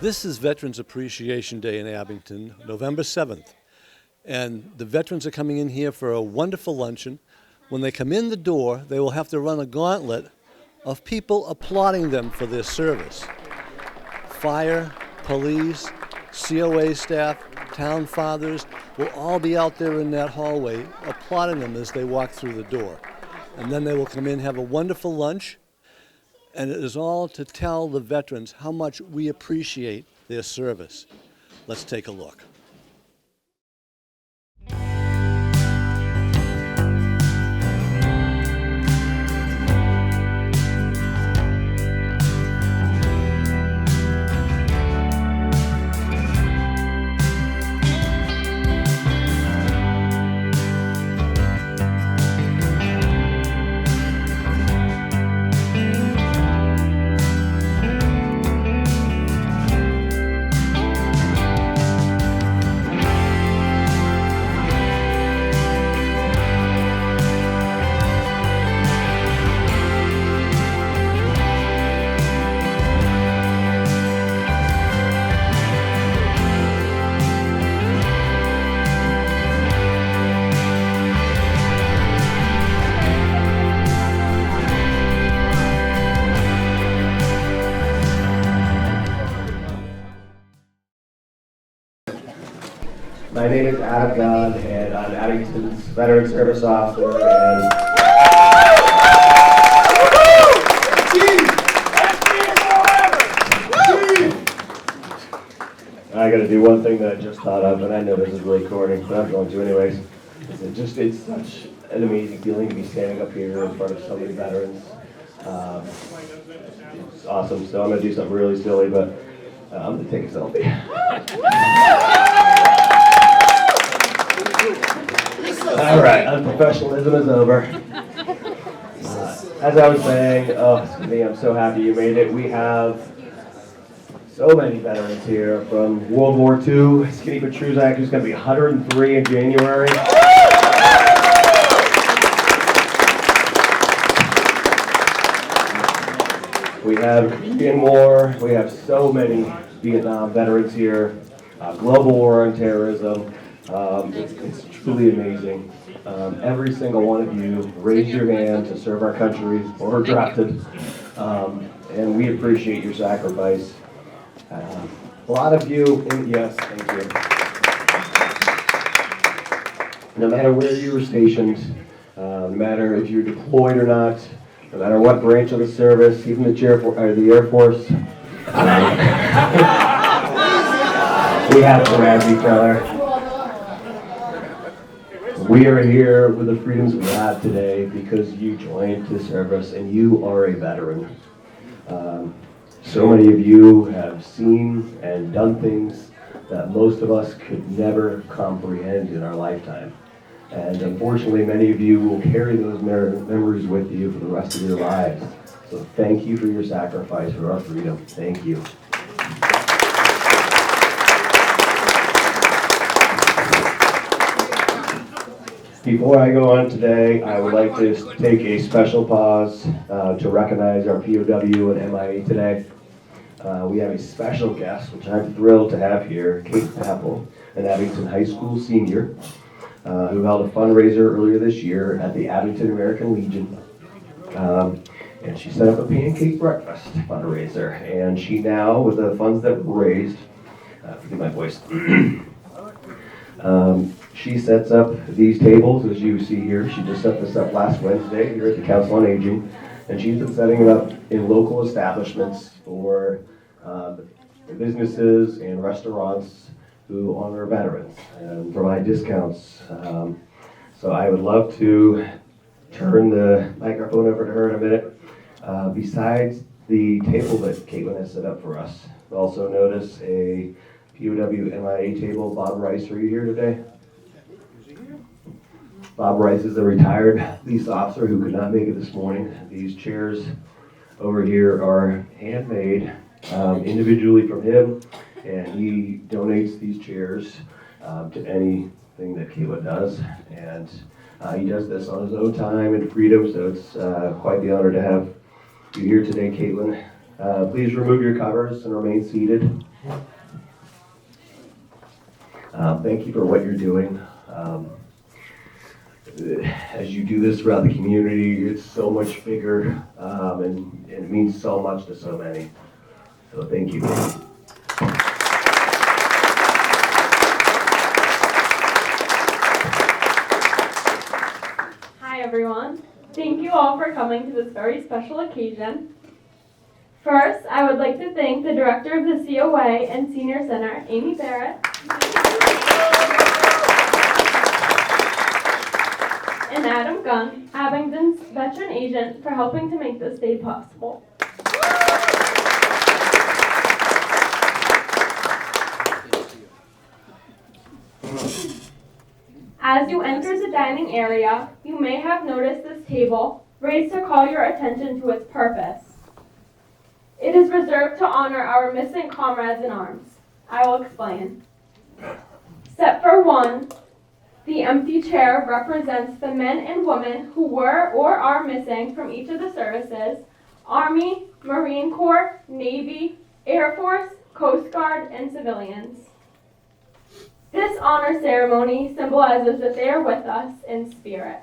This is Veterans Appreciation Day in Abington, November 7th. And the veterans are coming in here for a wonderful luncheon. When they come in the door, they will have to run a gauntlet of people applauding them for their service. Fire, police, COA staff, town fathers will all be out there in that hallway applauding them as they walk through the door. And then they will come in, have a wonderful lunch, and it is all to tell the veterans how much we appreciate their service. Let's take a look. My name is Adam Gunn, and I'm Abington's Veteran Service Officer. And I got to do one thing that I just thought of, and I know this is really corny, but I'm going to anyways. It's such an amazing feeling to be standing up here in front of so many veterans. It's awesome. So I'm going to do something really silly, but I'm going to take a selfie. All right, unprofessionalism is over. As I was saying, I'm so happy you made it. We have so many veterans here from World War II. Skinny Petruzak, who's going to be 103 in January. We have Korean War. We have so many Vietnam veterans here. Global War on Terrorism. It's truly amazing. Every single one of you raised your hand to serve our country or were drafted, and we appreciate your sacrifice. A lot of you, yes, thank you. No matter where you were stationed, no matter if you're deployed or not, no matter what branch of the service, even the Air Force, we have to around each other. We are here with the freedoms we have today because you joined the service and you are a veteran. So many of you have seen and done things that most of us could never comprehend in our lifetime. And unfortunately, many of you will carry those memories with you for the rest of your lives. So thank you for your sacrifice for our freedom. Thank you. Before I go on today, I would like to take a special pause to recognize our POW and MIA today. We have a special guest, which I'm thrilled to have here, Kate Papel, an Abington High School senior, who held a fundraiser earlier this year at the Abington American Legion. And she set up a pancake breakfast fundraiser. And she now, with the funds that were raised, forgive my voice, she sets up these tables, as you see here. She just set this up last Wednesday here at the Council on Aging, and she's been setting it up in local establishments for businesses and restaurants who honor veterans and provide discounts. So I would love to turn the microphone over to her in a minute. Besides the table that Caitlin has set up for us, you'll also notice a POW MIA table. Bob Rice, are you here today? Bob Rice is a retired police officer who could not make it this morning. These chairs over here are handmade individually from him, and he donates these chairs to anything that Kayla does. And he does this on his own time and freedom, so it's quite the honor to have you here today, Caitlin. Please remove your covers and remain seated. Thank you for what you're doing. As you do this throughout the community, it's so much bigger, and it means so much to so many. So thank you. Hi everyone. Thank you all for coming to this very special occasion. First, I would like to thank the director of the COA and Senior Center, Amy Barrett, and Adam Gunn, Abingdon's veteran agent, for helping to make this day possible. As you enter the dining area, you may have noticed this table raised to call your attention to its purpose. It is reserved to honor our missing comrades in arms. I will explain. Set for 1, the empty chair represents the men and women who were or are missing from each of the services: Army, Marine Corps, Navy, Air Force, Coast Guard, and civilians. This honor ceremony symbolizes that they are with us in spirit.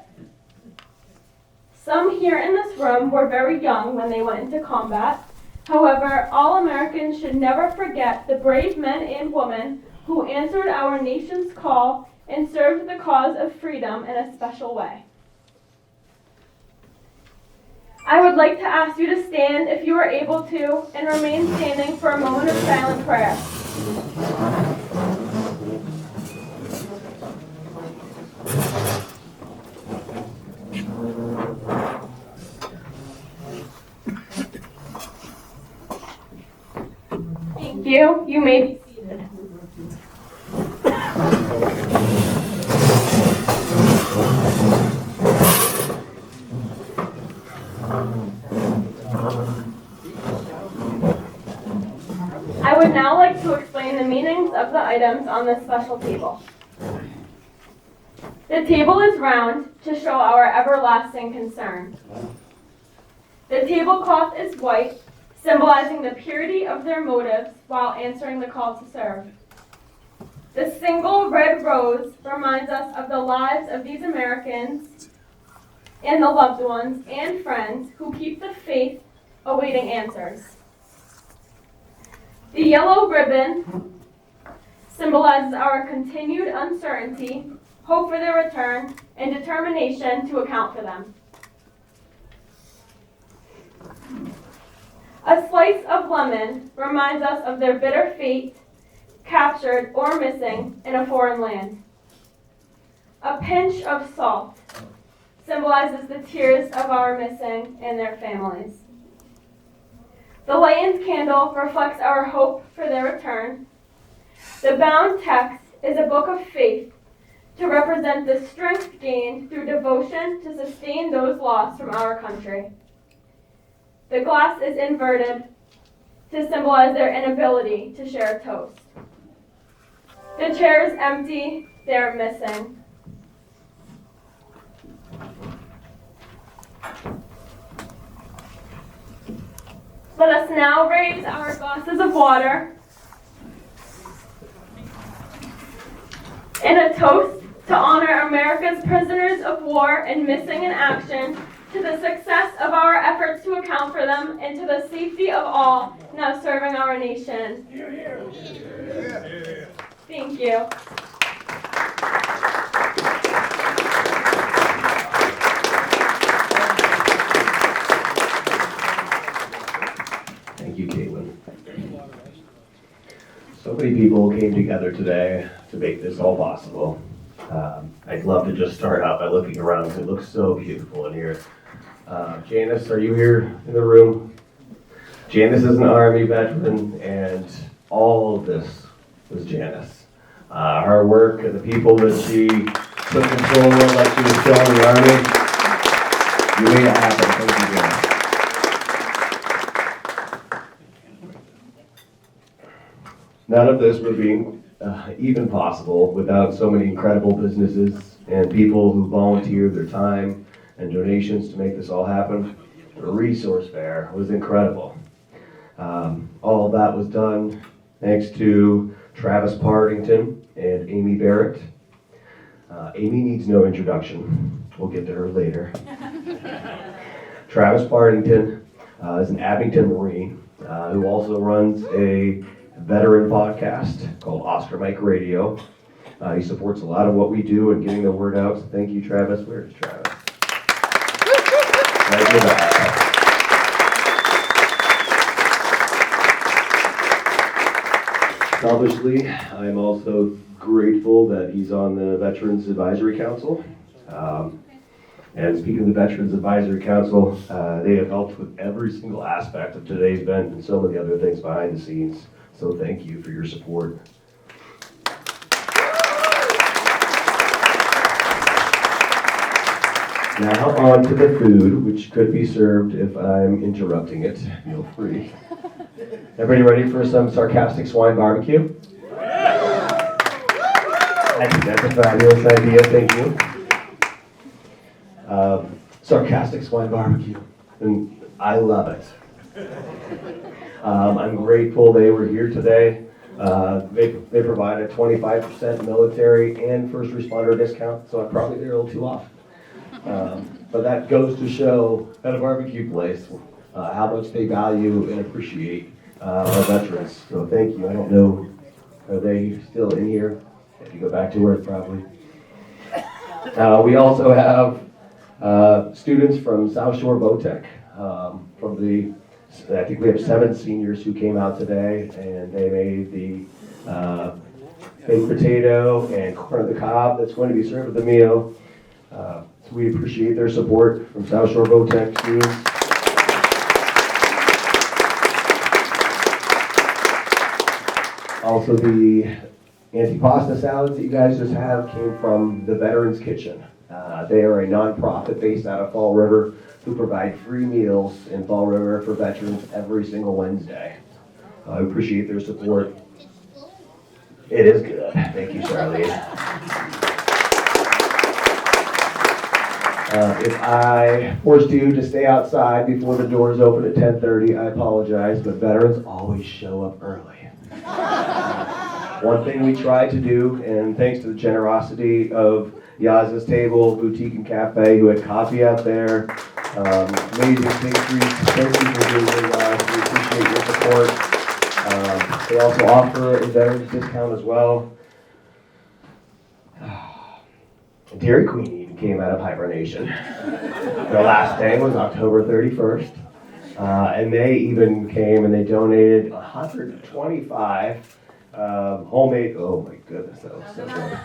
Some here in this room were very young when they went into combat. However, all Americans should never forget the brave men and women who answered our nation's call and served the cause of freedom in a special way. I would like to ask you to stand if you are able to, and remain standing for a moment of silent prayer. Thank you. You may be seated. I would now like to explain the meanings of the items on this special table. The table is round to show our everlasting concern. The tablecloth is white, symbolizing the purity of their motives while answering the call to serve. The single red rose reminds us of the lives of these Americans and the loved ones and friends who keep the faith awaiting answers. The yellow ribbon symbolizes our continued uncertainty, hope for their return, and determination to account for them. A slice of lemon reminds us of their bitter fate, captured or missing in a foreign land. A pinch of salt symbolizes the tears of our missing and their families. The lightened candle reflects our hope for their return. The bound text is a book of faith to represent the strength gained through devotion to sustain those lost from our country. The glass is inverted to symbolize their inability to share a toast. The chair is empty, they're missing. Let us now raise our glasses of water in a toast to honor America's prisoners of war and missing in action, to the success of our efforts to account for them, and to the safety of all now serving our nation. Thank you. Thank you, Caitlin. So many people came together today to make this all possible. I'd love to just start out by looking around because it looks so beautiful in here. Janice, are you here in the room? Janice is an Army veteran, and all of this was Janice. Her work and the people that she took control of, like she was still in the Army, you made it happen. Thank you, Janice. None of this would be even possible without so many incredible businesses and people who volunteered their time and donations to make this all happen. The resource fair was incredible. All of that was done Thanks to Travis Partington and Amy Barrett. Amy needs no introduction. We'll get to her later. Travis Partington is an Abington Marine who also runs a veteran podcast called Oscar Mike Radio. He supports a lot of what we do and getting the word out. So thank you, Travis. Where's Travis? Right in the back. Selfishly, I'm also grateful that he's on the Veterans Advisory Council. And speaking of the Veterans Advisory Council, they have helped with every single aspect of today's event and so many other things behind the scenes. So thank you for your support. Now on to the food, which could be served if I'm interrupting it. Feel free. Everybody ready for some sarcastic swine barbecue? That's a fabulous idea, thank you. Sarcastic swine barbecue, and I love it. I'm grateful they were here today. They provide a 25% military and first responder discount, so I'm probably there a little too often. But that goes to show at a barbecue place how much they value and appreciate our veterans. So thank you. I don't know, are they still in here? If you go back to work, probably. We also have students from South Shore Votech. I think we have 7 seniors who came out today, and they made the baked potato and corn on the cob that's going to be served with the meal. So we appreciate their support from South Shore Votech students. Also, the antipasta salads that you guys just have came from the Veterans Kitchen. They are a nonprofit based out of Fall River who provide free meals in Fall River for veterans every single Wednesday. I appreciate their support. It is good. Thank you, Charlie. If I forced you to stay outside before the doors open at 10:30, I apologize, but veterans always show up early. One thing we try to do, and thanks to the generosity of Yaz's Table, Boutique and Cafe, who had coffee out there, amazing pastries. Thank you for doing it, guys. We appreciate your support. They also offer a veterans discount as well. Dairy Queen even came out of hibernation. Their last day was October 31st. And they even came and they donated 125 homemade, oh my goodness, that was so good.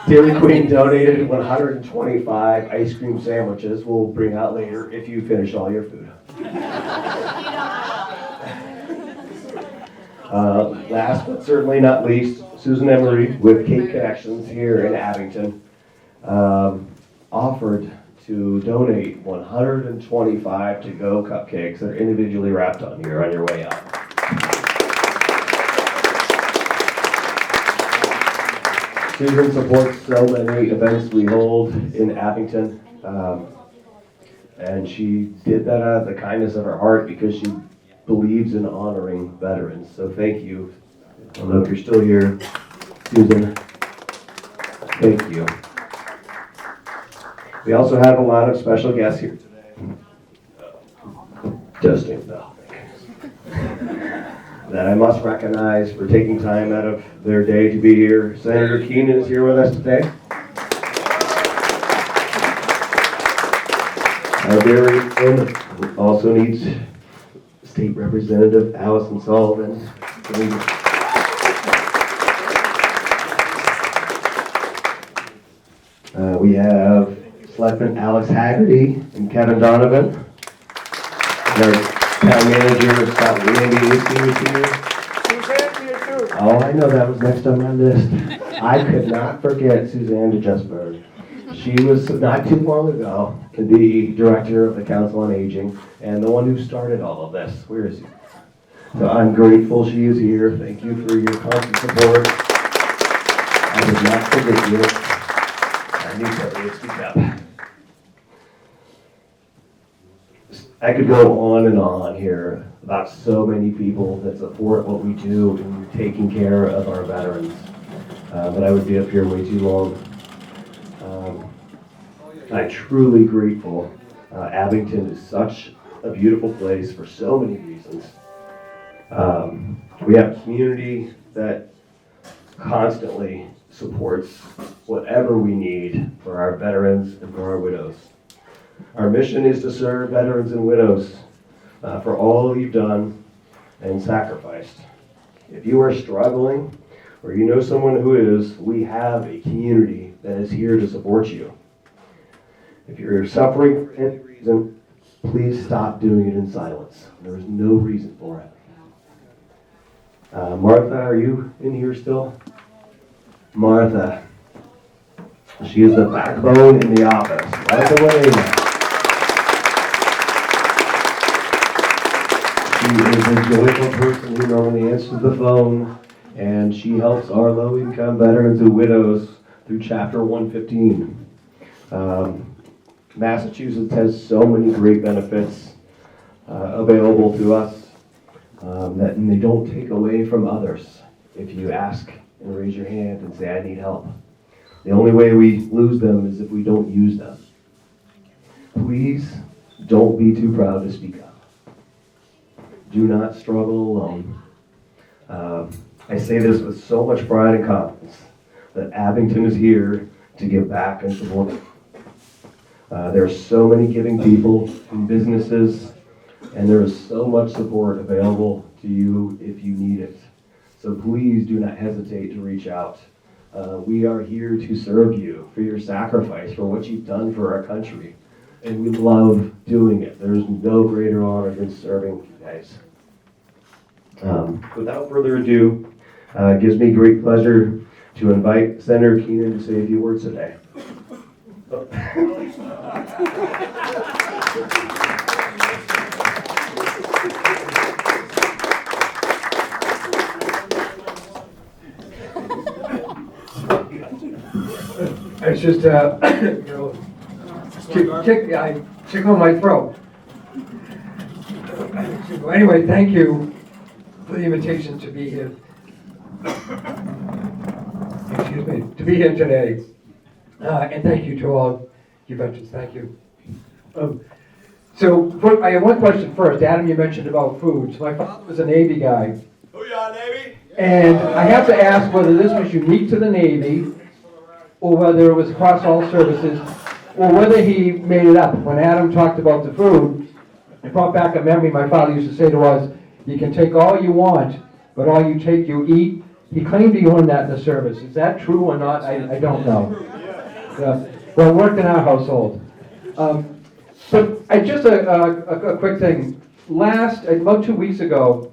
Dairy Queen donated 125 ice cream sandwiches we'll bring out later if you finish all your food. Last but certainly not least, Susan Emery with Cake Connections here in Abington offered to donate 125 to-go cupcakes that are individually wrapped on here on your way out. Susan supports so many events we hold in Abington, and she did that out of the kindness of her heart because she believes in honoring veterans. So thank you. I don't know if you're still here, Susan. Thank you. We also have a lot of special guests here today. Testing bell. That I must recognize for taking time out of their day to be here. Senator Keenan is here with us today. Our very own also needs State Representative Allison Sullivan. We have Selectman Alex Haggerty and Kevin Donovan. Our town manager Scott Randy is here. Oh, I know that was next on my list. I could not forget Suzanne DeJustburg. She was not too long ago the director of the Council on Aging and the one who started all of this. Where is he? So I'm grateful she is here. Thank you for your constant support. I did not forget you. I knew somebody would speak up. I could go on and on here about so many people that support what we do in taking care of our veterans. But I would be up here way too long. I'm truly grateful. Abington is such a beautiful place for so many reasons. We have a community that constantly supports whatever we need for our veterans and for our widows. Our mission is to serve veterans and widows for all you've done and sacrificed. If you are struggling or you know someone who is, we have a community that is here to support you. If you're suffering for any reason, please stop doing it in silence. There is no reason for it. Martha, are you in here still? Martha. She is the backbone in the office. Martha Wayne. She is a joyful person who normally answers the phone, and she helps our low-income veterans and widows through Chapter 115. Massachusetts has so many great benefits available to us that they don't take away from others if you ask and raise your hand and say, I need help. The only way we lose them is if we don't use them. Please don't be too proud to speak up. Do not struggle alone. I say this with so much pride and confidence that Abington is here to give back and support. There are so many giving people and businesses, and there is so much support available to you if you need it. So please do not hesitate to reach out. We are here to serve you for your sacrifice, for what you've done for our country. And we love doing it. There's no greater honor than serving you guys. Without further ado, it gives me great pleasure to invite Senator Keenan to say a few words today. It's just, tickle my throat. Anyway, thank you for the invitation to be here. Excuse me, to be here today. And thank you to all you veterans. Thank you. I have one question first. Adam, you mentioned about food. So my father was a Navy guy. Booyah, Navy! And I have to ask whether this was unique to the Navy, or whether it was across all services, or whether he made it up. When Adam talked about the food, it brought back a memory my father used to say to us, you can take all you want, but all you take, you eat. He claimed he learned that in the service. Is that true or not? I don't know. Well, it worked in our household. But just a quick thing. About 2 weeks ago,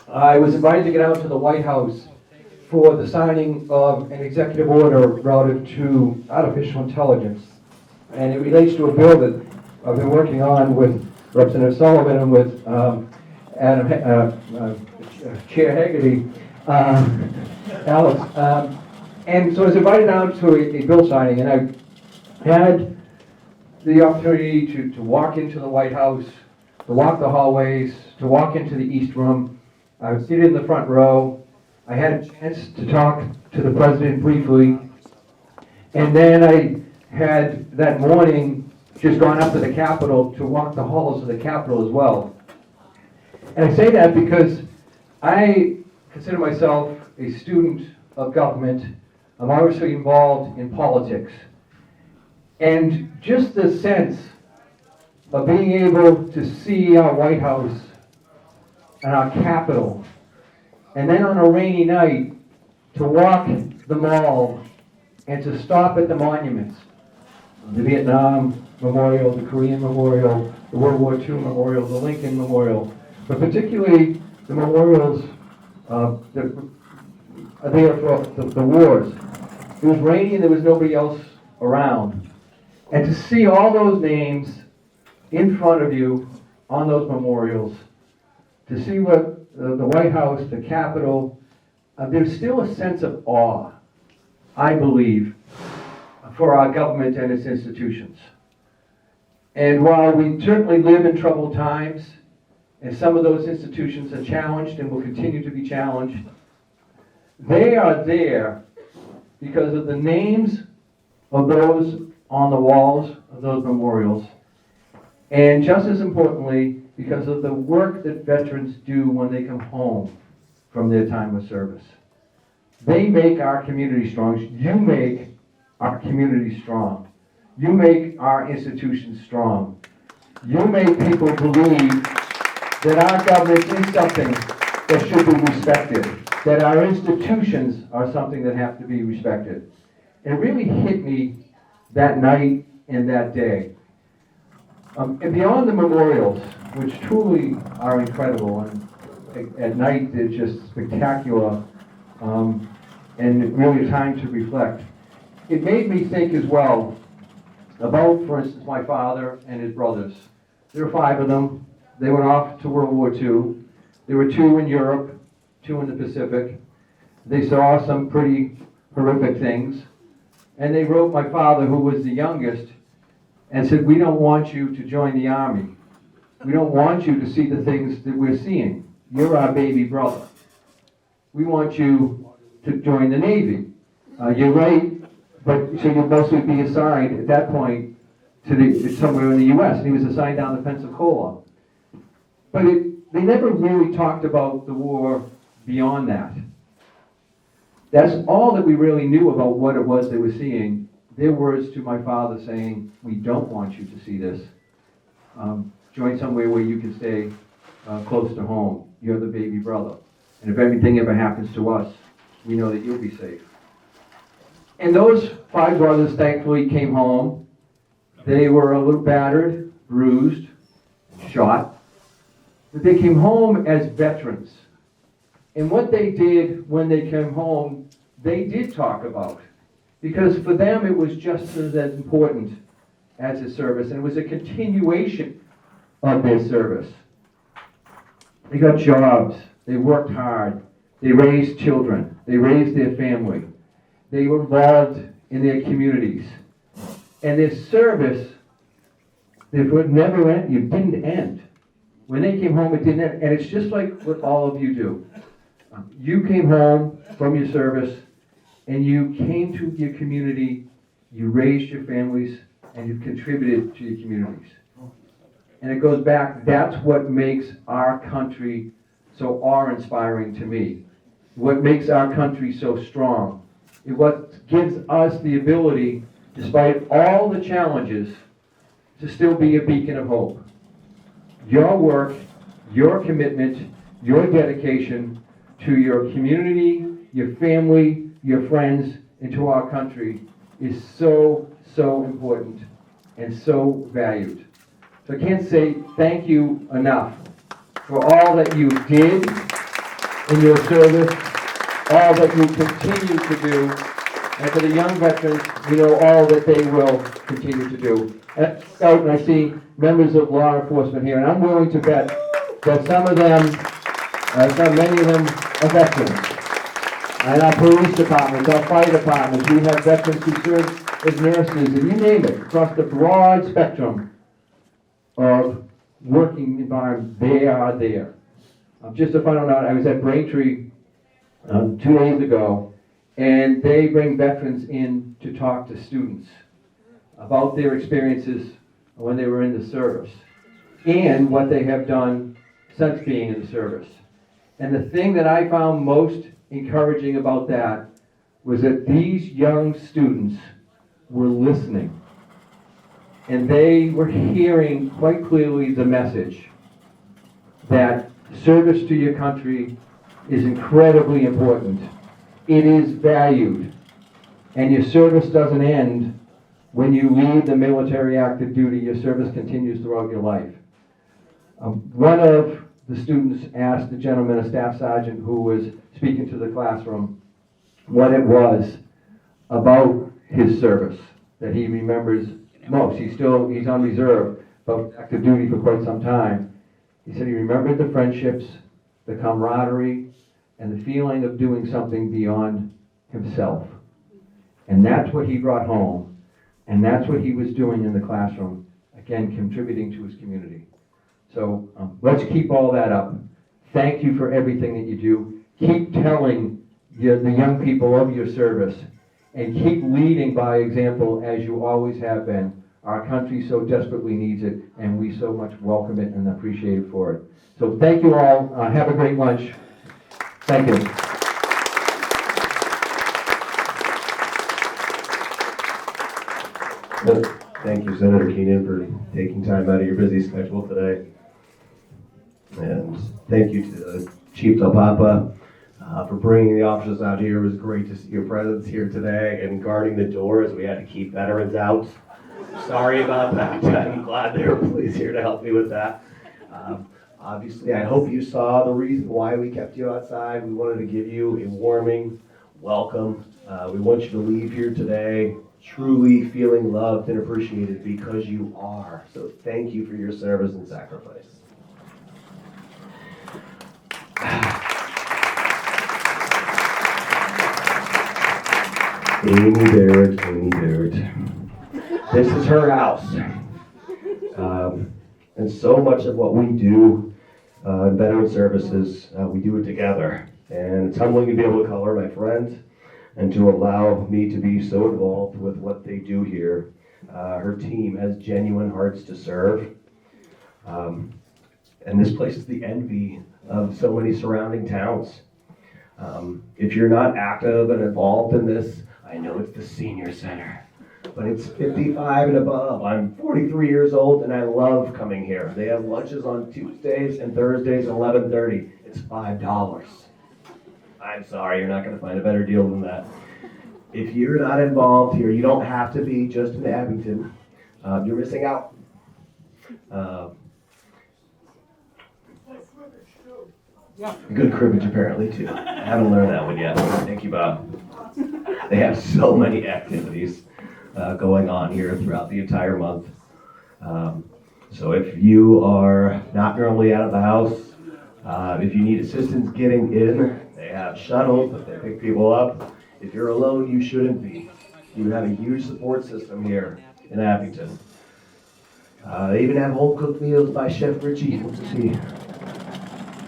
I was invited to get out to the White House for the signing of an executive order relative to artificial intelligence. And it relates to a bill that I've been working on with Representative Sullivan and with Chair Hagerty, Alex. And so I was invited out to a bill signing, and I had the opportunity to walk into the White House, to walk the hallways, to walk into the East Room. I was seated in the front row. I had a chance to talk to the president briefly, and then I had that morning just gone up to the Capitol to walk the halls of the Capitol as well. And I say that because I consider myself a student of government. I'm obviously involved in politics. And just the sense of being able to see our White House and our Capitol, and then on a rainy night, to walk the mall and to stop at the monuments, the Vietnam Memorial, the Korean Memorial, the World War II Memorial, the Lincoln Memorial, but particularly the memorials that are there for the wars. It was rainy and there was nobody else around. And to see all those names in front of you on those memorials, to see what the White House, the Capitol, there's still a sense of awe, I believe, for our government and its institutions. And while we certainly live in troubled times, and some of those institutions are challenged and will continue to be challenged, they are there because of the names of those on the walls of those memorials, and just as importantly, because of the work that veterans do when they come home from their time of service. They make our community strong. You make our community strong. You make our institutions strong. You make people believe that our government is something that should be respected, that our institutions are something that have to be respected. It really hit me that night and that day. And beyond the memorials, which truly are incredible, and at night they're just spectacular, and really a time to reflect. It made me think as well about, for instance, my father and his brothers. There were 5 of them. They went off to World War II. There were 2 in Europe, 2 in the Pacific. They saw some pretty horrific things. And they wrote my father, who was the youngest, and said, "We don't want you to join the Army. We don't want you to see the things that we're seeing. You're our baby brother. We want you to join the Navy. You're right, but so you'll mostly be assigned at that point to somewhere in the U.S." And he was assigned down to Pensacola. But they never really talked about the war beyond that. That's all that we really knew about what it was they were seeing. Their words to my father saying, "We don't want you to see this. Join somewhere where you can stay close to home. You're the baby brother. And if anything ever happens to us, we know that you'll be safe." And those 5 brothers thankfully came home. They were a little battered, bruised, shot. But they came home as veterans. And what they did when they came home, they did talk about. Because for them it was just as important as a service. And it was a continuation of their service. They got jobs. They worked hard. They raised children. They raised their family. They were involved in their communities. And their service, it would never end. It didn't end. When they came home, it didn't end. And it's just like what all of you do. You came home from your service, and you came to your community, you raised your families, and you contributed to your communities. And it goes back, that's what makes our country so awe-inspiring to me. What makes our country so strong. What gives us the ability, despite all the challenges, to still be a beacon of hope. Your work, your commitment, your dedication to your community, your family, your friends, and to our country is so, so important and so valued. So I can't say thank you enough for all that you did in your service, all that you continue to do, and for the young veterans, we know all that they will continue to do. And I look out and I see members of law enforcement here, and I'm willing to bet that some of them, many of them are veterans. And our police departments, our fire departments, we have veterans who serve as nurses, and you name it, across the broad spectrum of working environment, they are there. Just a final note, I was at Braintree 2 days ago, and they bring veterans in to talk to students about their experiences when they were in the service and what they have done since being in the service. And the thing that I found most encouraging about that was that these young students were listening. And they were hearing quite clearly the message that service to your country is incredibly important. It is valued. And your service doesn't end when you leave the military active duty. Your service continues throughout your life. One of the students asked the gentleman, a staff sergeant who was speaking to the classroom, what it was about his service that he remembers most. He's on reserve, but active duty for quite some time. He said he remembered the friendships, the camaraderie, and the feeling of doing something beyond himself. And that's what he brought home, and that's what he was doing in the classroom. I again, contributing to his community. So let's keep all that up. Thank you for everything that you do. Keep telling the young people of your service, and keep leading by example as you always have been. Our country so desperately needs it, and we so much welcome it and appreciate it for it. So thank you all. Have a great lunch. Thank you. Thank you, Senator Keenan, for taking time out of your busy schedule today. And thank you to Chief Del Papa for bringing the officers out here. It was great to see your presence here today and guarding the doors. We had to keep veterans out. Sorry about that. I'm glad they were pleased here to help me with that. Obviously, I hope you saw the reason why we kept you outside. We wanted to give you a warming welcome. We want you to leave here today truly feeling loved and appreciated, because you are. So thank you for your service and sacrifice. Amy Barrett. This is her house. And so much of what we do in veteran services, we do it together. And it's humbling to be able to call her my friend and to allow me to be so involved with what they do here. Her team has genuine hearts to serve. And this place is the envy of so many surrounding towns. If you're not active and involved in this, I know it's the senior center, but it's 55 and above. I'm 43 years old and I love coming here. They have lunches on Tuesdays and Thursdays at 11:30. It's $5. I'm sorry, you're not going to find a better deal than that. If you're not involved here, you don't have to be just in Abington. You're missing out. Good cribbage apparently too. I haven't learned that one yet. Thank you, Bob. They have so many activities going on here throughout the entire month. So if you are not normally out of the house, if you need assistance getting in, they have shuttles that they pick people up. If you're alone, you shouldn't be. You have a huge support system here in Abington. They even have home-cooked meals by Chef Richie.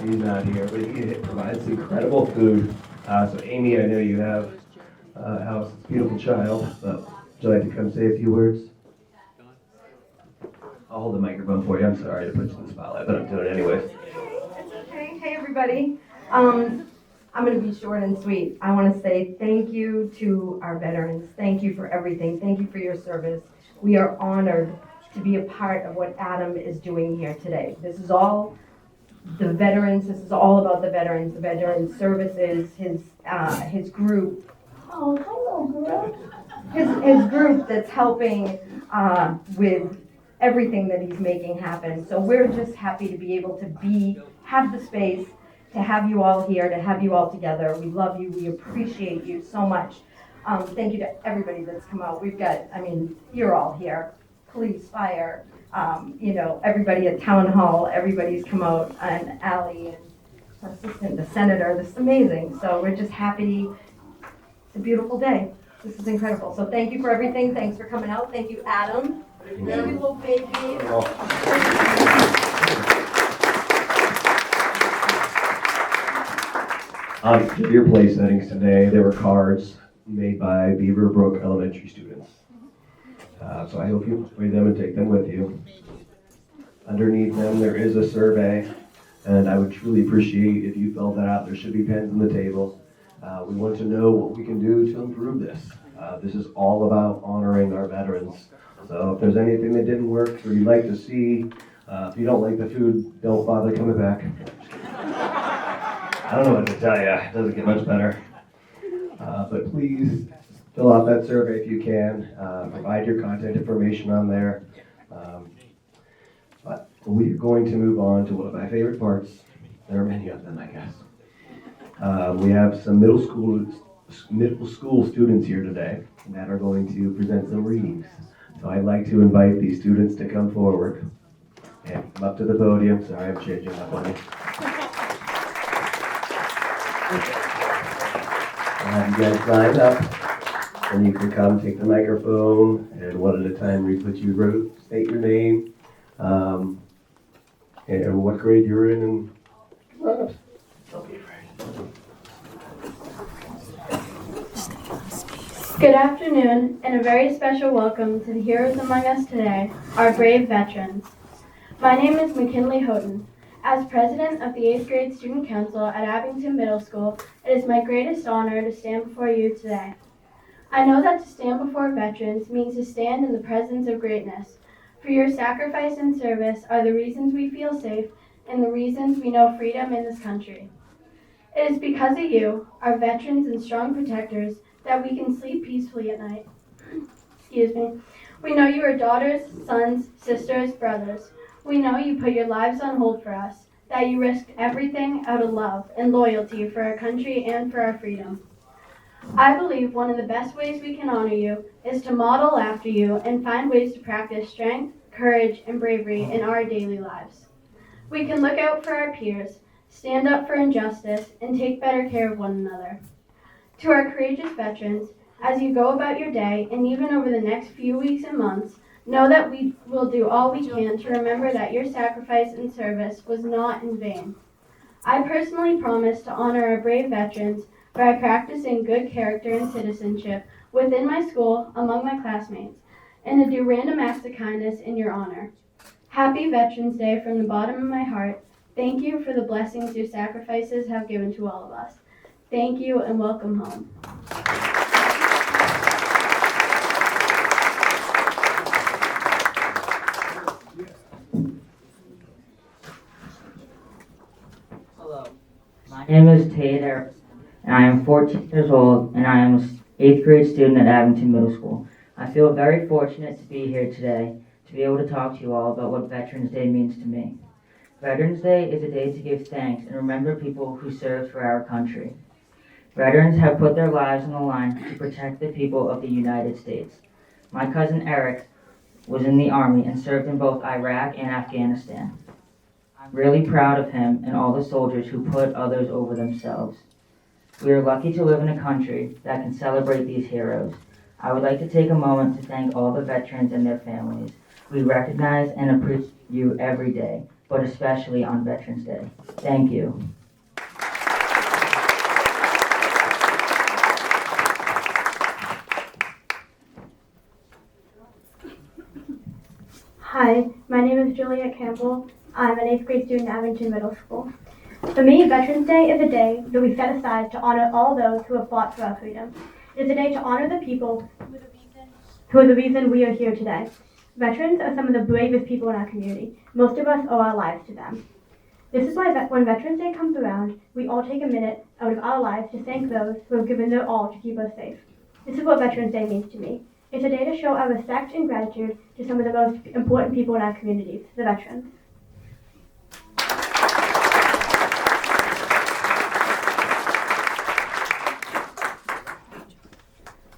He's not here, but he provides incredible food. So Amy, I know you have a house, it's a beautiful child, but would you like to come say a few words? I'll hold the microphone for you. I'm sorry to put you in the spotlight, but I'm doing it anyways. It's okay. Hey, everybody. I'm going to be short and sweet. I want to say thank you to our veterans. Thank you for everything. Thank you for your service. We are honored to be a part of what Adam is doing here today. This is all the veterans. This is all about the veterans, the veteran services, his group. Oh, hello, girl. His group that's helping with everything that he's making happen. So we're just happy to be able to have the space, to have you all here, to have you all together. We love you. We appreciate you so much. Thank you to everybody that's come out. You're all here. Police, fire, everybody at town hall, everybody's come out, and Ally and her assistant, the senator. This is amazing. So we're just happy. It's a beautiful day. This is incredible. So thank you for everything. Thanks for coming out. Thank you, Adam. Thank you, little baby. For your play settings today, there were cards made by Beaver Brook Elementary students. So I hope you enjoy them and take them with you. Underneath them, there is a survey, and I would truly appreciate if you filled that out. There should be pens on the table. We want to know what we can do to improve this. This is all about honoring our veterans. So if there's anything that didn't work or you'd like to see, if you don't like the food, don't bother coming back. I don't know what to tell you. It doesn't get much better. But please fill out that survey if you can. Provide your contact information on there. But we're going to move on to one of my favorite parts. There are many of them, I guess. We have some middle school students here today that are going to present some readings. So I'd like to invite these students to come forward and come up to the podium. Sorry, I'm changing up on you. You guys lined up. and you can come take the microphone, and one at a time we put you state your name, and what grade you're in, and come on up. Don't be afraid. Good afternoon, and a very special welcome to the heroes among us today, our brave veterans. My name is McKinley Houghton. As president of the 8th grade student council at Abington Middle School, it is my greatest honor to stand before you today. I know that to stand before veterans means to stand in the presence of greatness. For your sacrifice and service are the reasons we feel safe and the reasons we know freedom in this country. It is because of you, our veterans and strong protectors, that we can sleep peacefully at night. Excuse me. We know you are daughters, sons, sisters, brothers. We know you put your lives on hold for us, that you risked everything out of love and loyalty for our country and for our freedom. I believe one of the best ways we can honor you is to model after you and find ways to practice strength, courage, and bravery in our daily lives. We can look out for our peers, stand up for injustice, and take better care of one another. To our courageous veterans, as you go about your day and even over the next few weeks and months, know that we will do all we can to remember that your sacrifice and service was not in vain. I personally promise to honor our brave veterans by practicing good character and citizenship within my school, among my classmates, and to do random acts of kindness in your honor. Happy Veterans Day from the bottom of my heart. Thank you for the blessings your sacrifices have given to all of us. Thank you and welcome home. Hello, my name is Taylor, and I am 14 years old, and I am an 8th grade student at Abington Middle School. I feel very fortunate to be here today to be able to talk to you all about what Veterans Day means to me. Veterans Day is a day to give thanks and remember people who served for our country. Veterans have put their lives on the line to protect the people of the United States. My cousin Eric was in the Army and served in both Iraq and Afghanistan. I'm really proud of him and all the soldiers who put others over themselves. We are lucky to live in a country that can celebrate these heroes. I would like to take a moment to thank all the veterans and their families. We recognize and appreciate you every day, but especially on Veterans Day. Thank you. Hi, my name is Juliet Campbell. I'm an 8th grade student at Abington Middle School. For me, Veterans Day is a day that we set aside to honor all those who have fought for our freedom. It is a day to honor the people who are the reason we are here today. Veterans are some of the bravest people in our community. Most of us owe our lives to them. This is why when Veterans Day comes around, we all take a minute out of our lives to thank those who have given their all to keep us safe. This is what Veterans Day means to me. It's a day to show our respect and gratitude to some of the most important people in our communities, the veterans.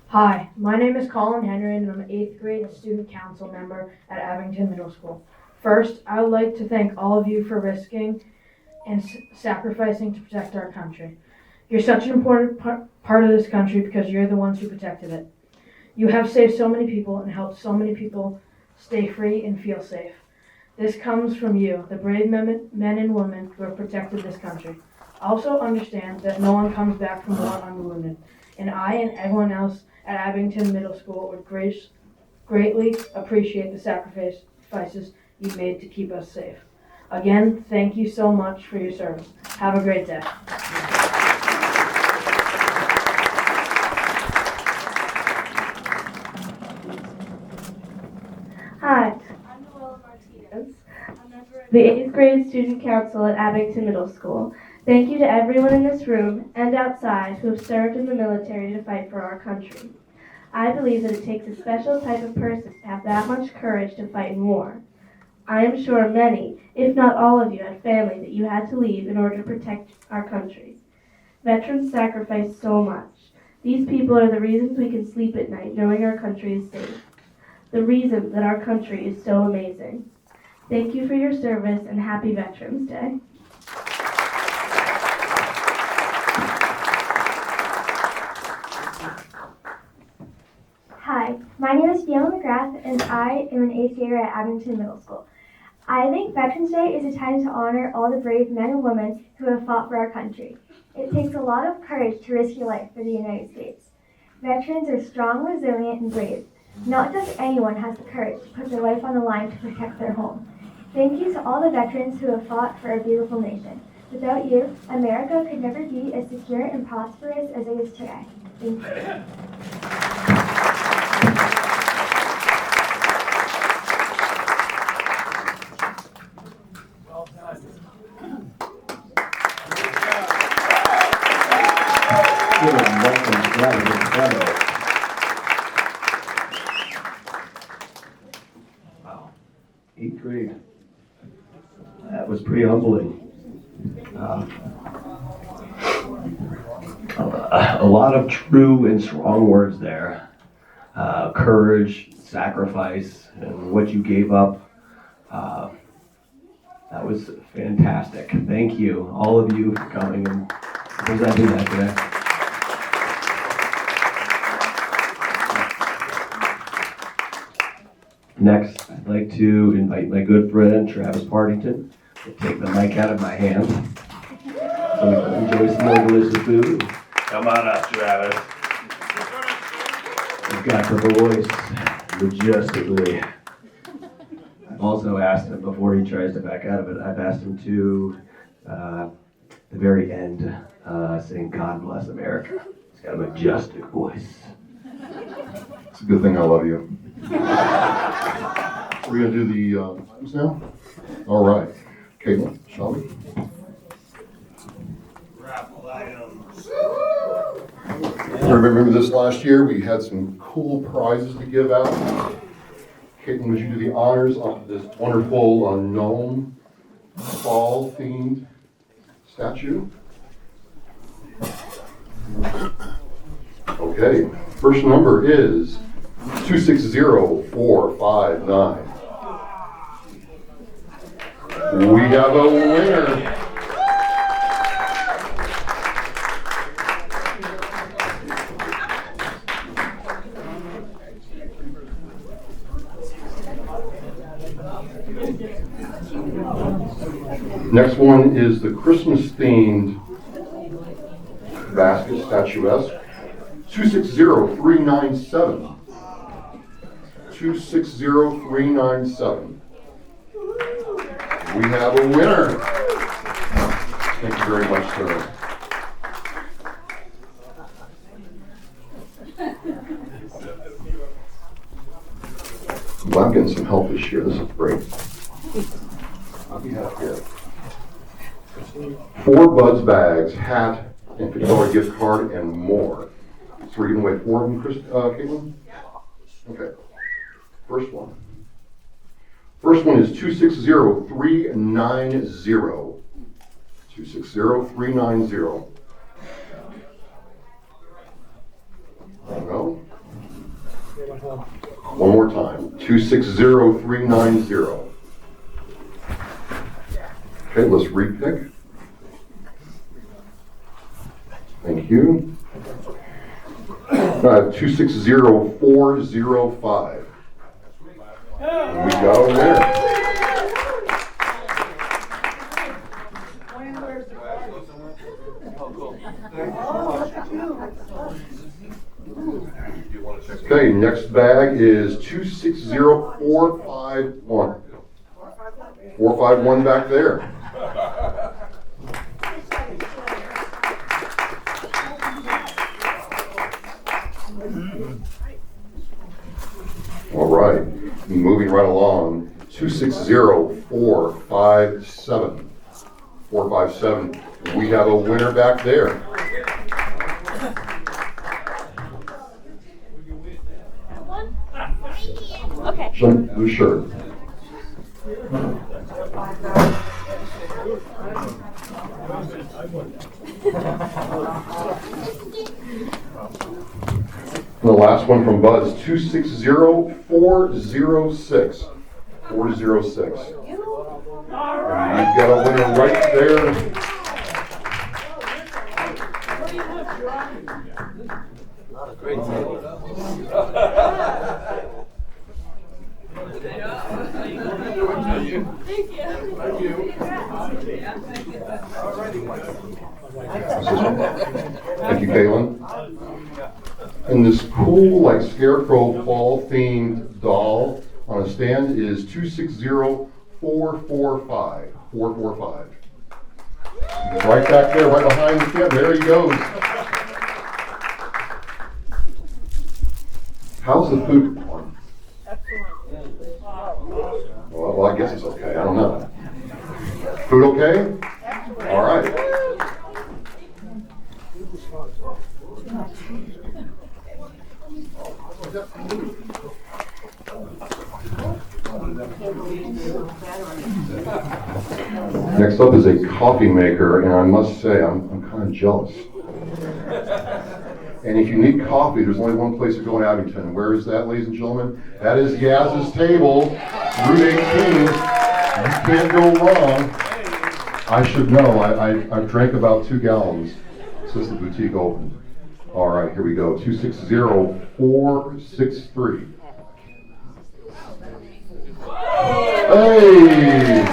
Hi, my name is Colin Henry and I'm an 8th grade student council member at Abington Middle School. First, I would like to thank all of you for risking and sacrificing to protect our country. You're such an important part of this country because you're the ones who protected it. You have saved so many people and helped so many people stay free and feel safe. This comes from you, the brave men and women who have protected this country. Also understand that no one comes back from war unwounded, and I and everyone else at Abington Middle School would greatly appreciate the sacrifices you made to keep us safe. Again, thank you so much for your service. Have a great day. Hi, I'm Noella Martinez. I'm a member of the 8th grade student council at Abington Middle School. Thank you to everyone in this room and outside who have served in the military to fight for our country. I believe that it takes a special type of person to have that much courage to fight in war. I am sure many, if not all of you, had family that you had to leave in order to protect our country. Veterans sacrifice so much. These people are the reasons we can sleep at night knowing our country is safe. The reason that our country is so amazing. Thank you for your service and happy Veterans Day. and I am an 8th grader at Abington Middle School. I think Veterans Day is a time to honor all the brave men and women who have fought for our country. It takes a lot of courage to risk your life for the United States. Veterans are strong, resilient, and brave. Not just anyone has the courage to put their life on the line to protect their home. Thank you to all the veterans who have fought for our beautiful nation. Without you, America could never be as secure and prosperous as it is today. Thank you. Wow, 8th grade. That was pretty humbling. A lot of true and strong words there. Courage, sacrifice, and what you gave up. That was fantastic. Thank you, all of you, for coming and presenting that today. Next, I'd like to invite my good friend Travis Partington to take the mic out of my hand so we can enjoy some more delicious food. Come on up, Travis. He's got the voice majestically. I've also asked him, before he tries to back out of it, I've asked him to, the very end, sing God Bless America. He's got a majestic voice. It's a good thing I love you. We're going to do the items now? All right. Caitlin, shall we? Raffle items. Remember this last year? We had some cool prizes to give out. Caitlin, would you do the honors of this wonderful gnome fall-themed statue? Okay. First number is 260459. We have a winner. Next one is the Christmas-themed basket statuesque. 260397. 260397. We have a winner. Thank you very much, sir. Well, I'm getting some help this year. This is great. What do we have here? 4 Buds bags, hat, and $50 gift card, and more. So we're giving away 4 of them, Caitlin? Okay. First one. First one is 260390. 260390. No? One more time. 260390. Okay, let's repick. Thank you. I have 260405. And we got a winner. Okay, next bag is 260451. 451 back there. All right, moving right along, 260457. 457. We have a winner back there. Okay. Who's sure? The last one from Buzz, 260406. 406. And you've got a winner right there. Thank you, Caitlin. And this cool, like, scarecrow fall-themed doll on a stand is 260445. 445. Right back there, right behind the camera. There he goes. How's the food performing? Well, I guess it's okay. I don't know. Food okay? All right. Next up is a coffee maker, and I must say I'm kind of jealous. And if you need coffee, there's only one place to go in Abington. Where is that, ladies and gentlemen? That is Yaz's Table, Route 18. You can't go wrong. I should know. I've drank about 2 gallons since the boutique opened. All right, here we go. 260463. Hey!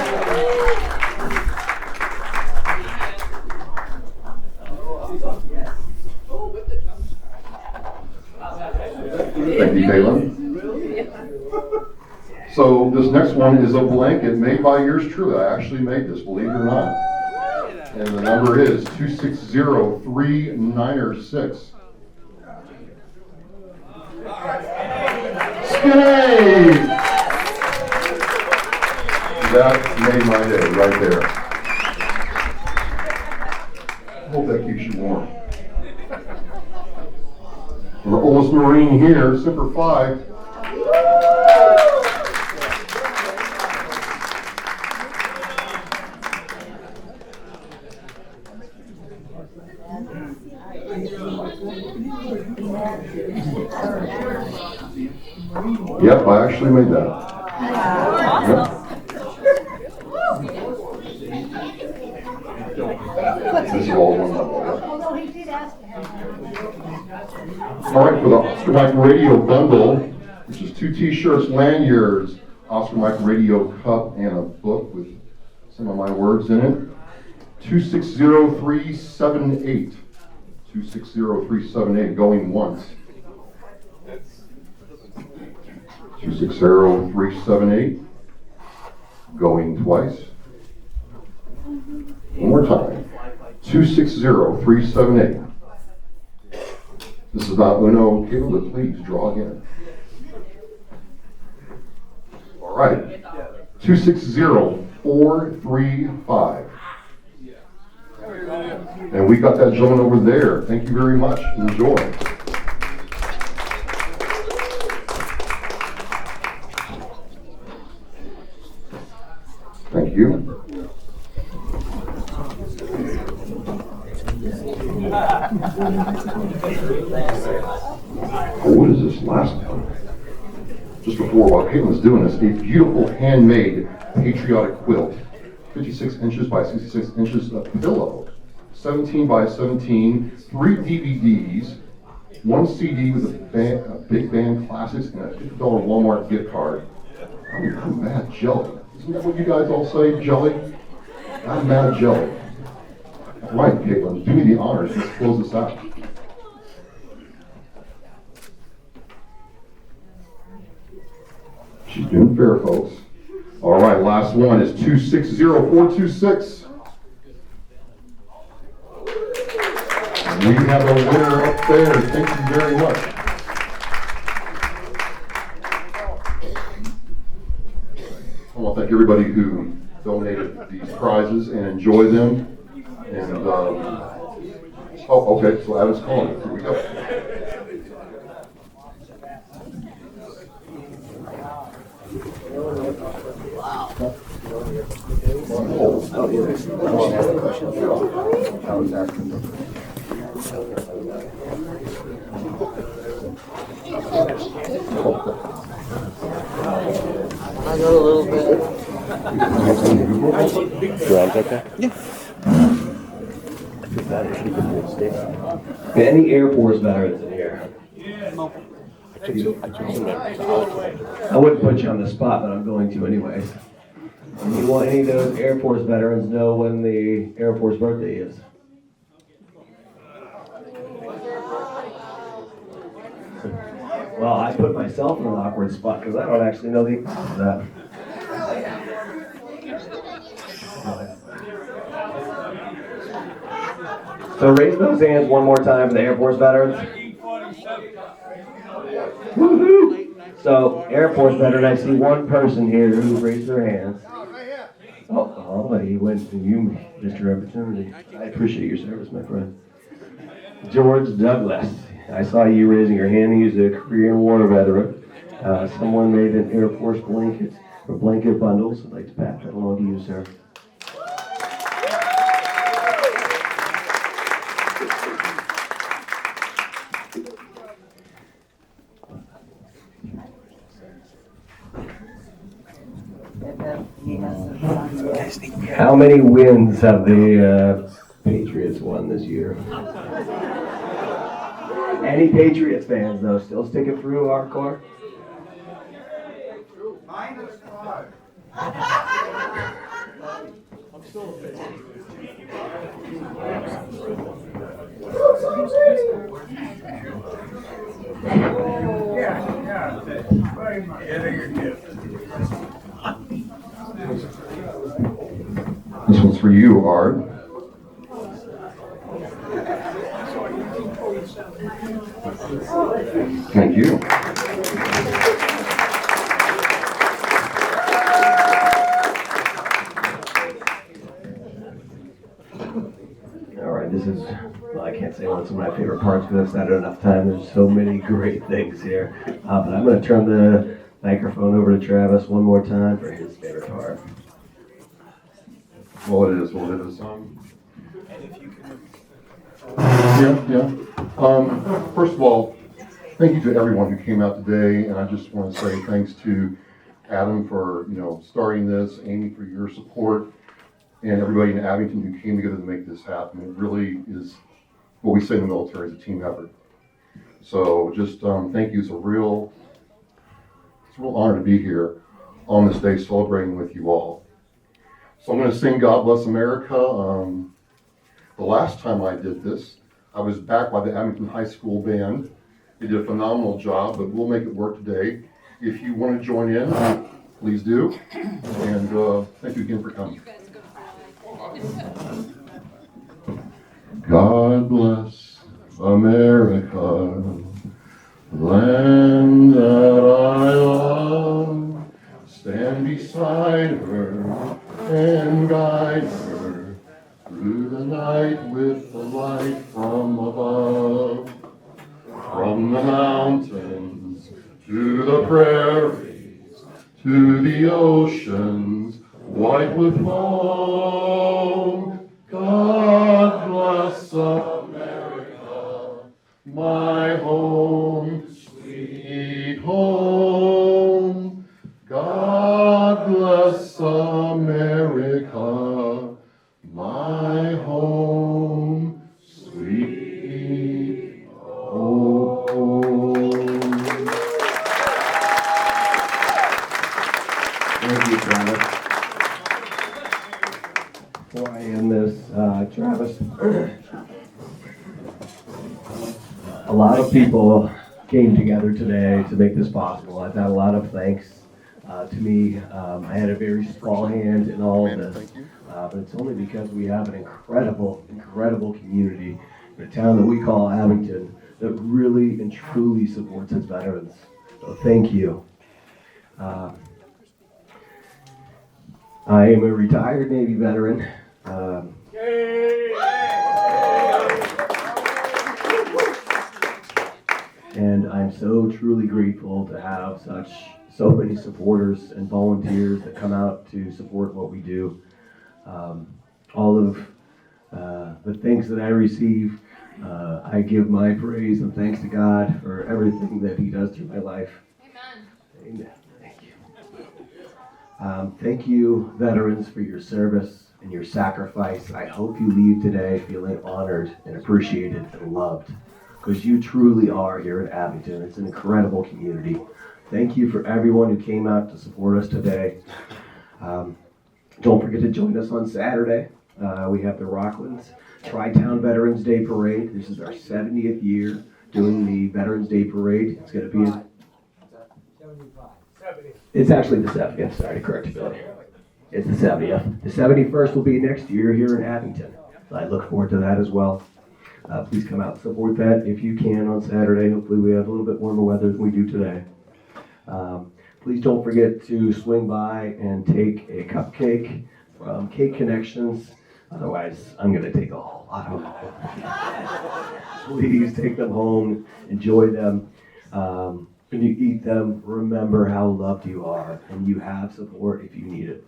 Thank you, Caitlin. So this next one is a blanket made by yours truly. I actually made this, believe it or not. And the number is 260396. Skinny! That made my day right there. Hope that keeps you warm. And the oldest Marine here, Semper Fi. Yep, I actually made that. Yep. This is all one level. All right, for the Oscar Mike Radio bundle, which is 2 t-shirts, lanyards, Oscar Mike Radio cup, and a book with some of my words in it. 260378. 260378, going once. 260378, going twice. One more time. 260378. This is not Uno, but please draw again. All right. 260435. And we got that gentleman over there. Thank you very much. Enjoy. Thank you. What is this last one? Just before, while Caitlin's doing this, a beautiful handmade patriotic quilt. 56 inches by 66 inches of pillow. 17 by 17, 3 DVDs, 1 CD with a big band classics, and a $50 Walmart gift card. I'm mad jelly. Isn't that what you guys all say, jelly? I'm mad jelly. Right, Caitlin, do me the honors. Let's close this out. She's doing fair, folks. All right, last one is 260426. We have a winner up there. Thank you very much. I want to thank everybody who donated these prizes and enjoy them. And, oh, okay, so Adam's calling. Here we go. I got a little bit. Drums okay? Yeah. Any Air Force veterans in here? I wouldn't put you on the spot, but I'm going to anyways. You want any of those Air Force veterans know when the Air Force birthday is? Well, I put myself in an awkward spot because I don't actually know the answer to that. So raise those hands one more time for the Air Force veterans. Woohoo! So, Air Force veteran, I see one person here who raised their hands. Oh, he went to you, Mr. Opportunity. I appreciate your service, my friend. George Douglas. I saw you raising your hand. He's a Korean War veteran. Someone made an Air Force blanket or blanket bundles. I'd like to pass that along to you, sir. How many wins have the Patriots won this year? Any Patriots fans, though, still sticking through hardcore? -5. Yeah. Very much. This one's for you, Art. Thank you. All right, this is, well, I can't say what's one of my favorite parts because that's not enough time. There's so many great things here. But I'm going to turn the microphone over to Travis one more time for his favorite part. Well, it is. Yeah. First of all, thank you to everyone who came out today, and I just want to say thanks to Adam for starting this, Amy for your support, and everybody in Abington who came together to make this happen. It really is what we say in the military is a team effort. So just thank you. It's a real honor to be here on this day celebrating with you all. So I'm going to sing God Bless America. The last time I did this, I was backed by the Abington High School band. They did a phenomenal job, but we'll make it work today. If you want to join in, please do. And thank you again for coming. God bless America, land that I love. Stand beside her and guide her through the night with the light from above. From the mountains to the prairies, to the oceans white with foam. God bless America, my home, sweet home. God bless America, my home, sweet home. Thank you, Travis. Before I end this, Travis, a lot of people came together today to make this possible. I've had a lot of thanks to me. I had a very small hand in all of this, but it's only because we have an incredible community in a town that we call Abington that really and truly supports its veterans. So thank you. I am a retired Navy veteran. And I'm so truly grateful to have so many supporters and volunteers that come out to support what we do. All of the things that I receive, I give my praise and thanks to God for everything that He does through my life. Amen. Thank you. Thank you, veterans, for your service and your sacrifice. I hope you leave today feeling honored and appreciated and loved, because you truly are here at Abington. It's an incredible community. Thank you for everyone who came out to support us today. Don't forget to join us on Saturday. We have the Rocklands Tri-Town Veterans Day Parade. This is our 70th year doing the Veterans Day Parade. It's going to be It's actually the 70th. Sorry to correct you, Billy. It's the 70th. The 71st will be next year here in Abington. So I look forward to that as well. Please come out and support that if you can on Saturday. Hopefully we have a little bit warmer weather than we do today. Please don't forget to swing by and take a cupcake from Cake Connections. Otherwise, I'm going to take a whole lot of them. Please take them home, enjoy them. When you eat them, remember how loved you are, and you have support if you need it.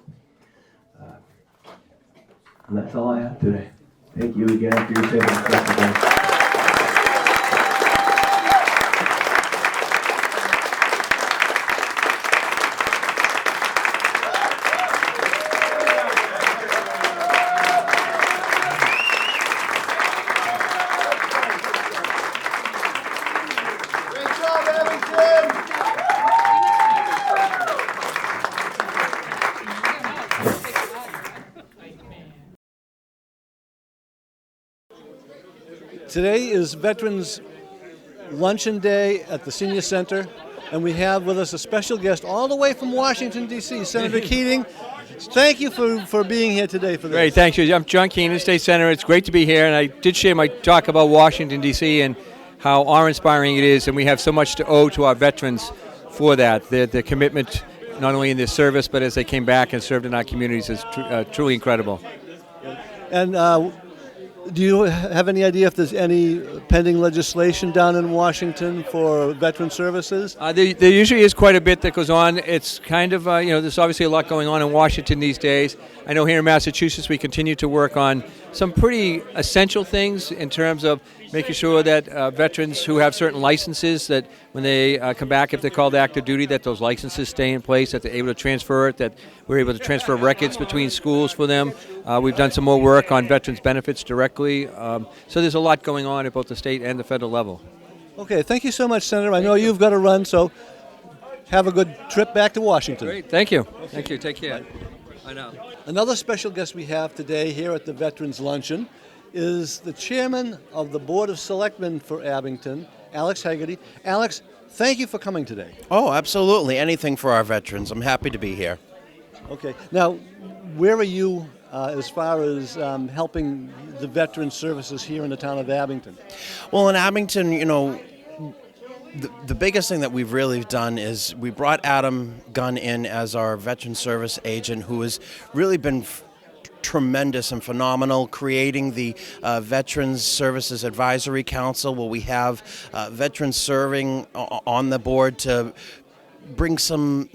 And that's all I have today. Thank you again for your saving. Today is Veterans Luncheon Day at the Senior Center, and we have with us a special guest all the way from Washington, D.C., Senator Keating. Thank you for being here today for this. Great, thanks. I'm John Keenan, State Senator. It's great to be here, and I did share my talk about Washington, D.C., and how awe-inspiring it is, and we have so much to owe to our veterans for that. Their commitment, not only in their service, but as they came back and served in our communities, is truly incredible. And do you have any idea if there's any pending legislation down in Washington for veteran services? There usually is quite a bit that goes on. It's kind of, there's obviously a lot going on in Washington these days. I know here in Massachusetts we continue to work on some pretty essential things in terms of making sure that veterans who have certain licenses, that when they come back, if they're called to active duty, that those licenses stay in place, that they're able to transfer it, that we're able to transfer records between schools for them. We've done some more work on veterans benefits directly. So there's a lot going on at both the state and the federal level. Okay, thank you so much, Senator. I know you've got to run, so have a good trip back to Washington. Great, thank you. Okay. Thank you, take care. Bye now. Another special guest we have today here at the Veterans Luncheon is the chairman of the Board of Selectmen for Abington, Alex Hegarty. Alex, thank you for coming today. Oh, absolutely. Anything for our veterans. I'm happy to be here. Okay. Now, where are you as far as helping the veteran services here in the town of Abington? Well, in Abington, the biggest thing that we've really done is we brought Adam Gunn in as our veteran service agent, who has really been tremendous and phenomenal, creating the Veterans Services Advisory Council, where we have veterans serving on the board to bring some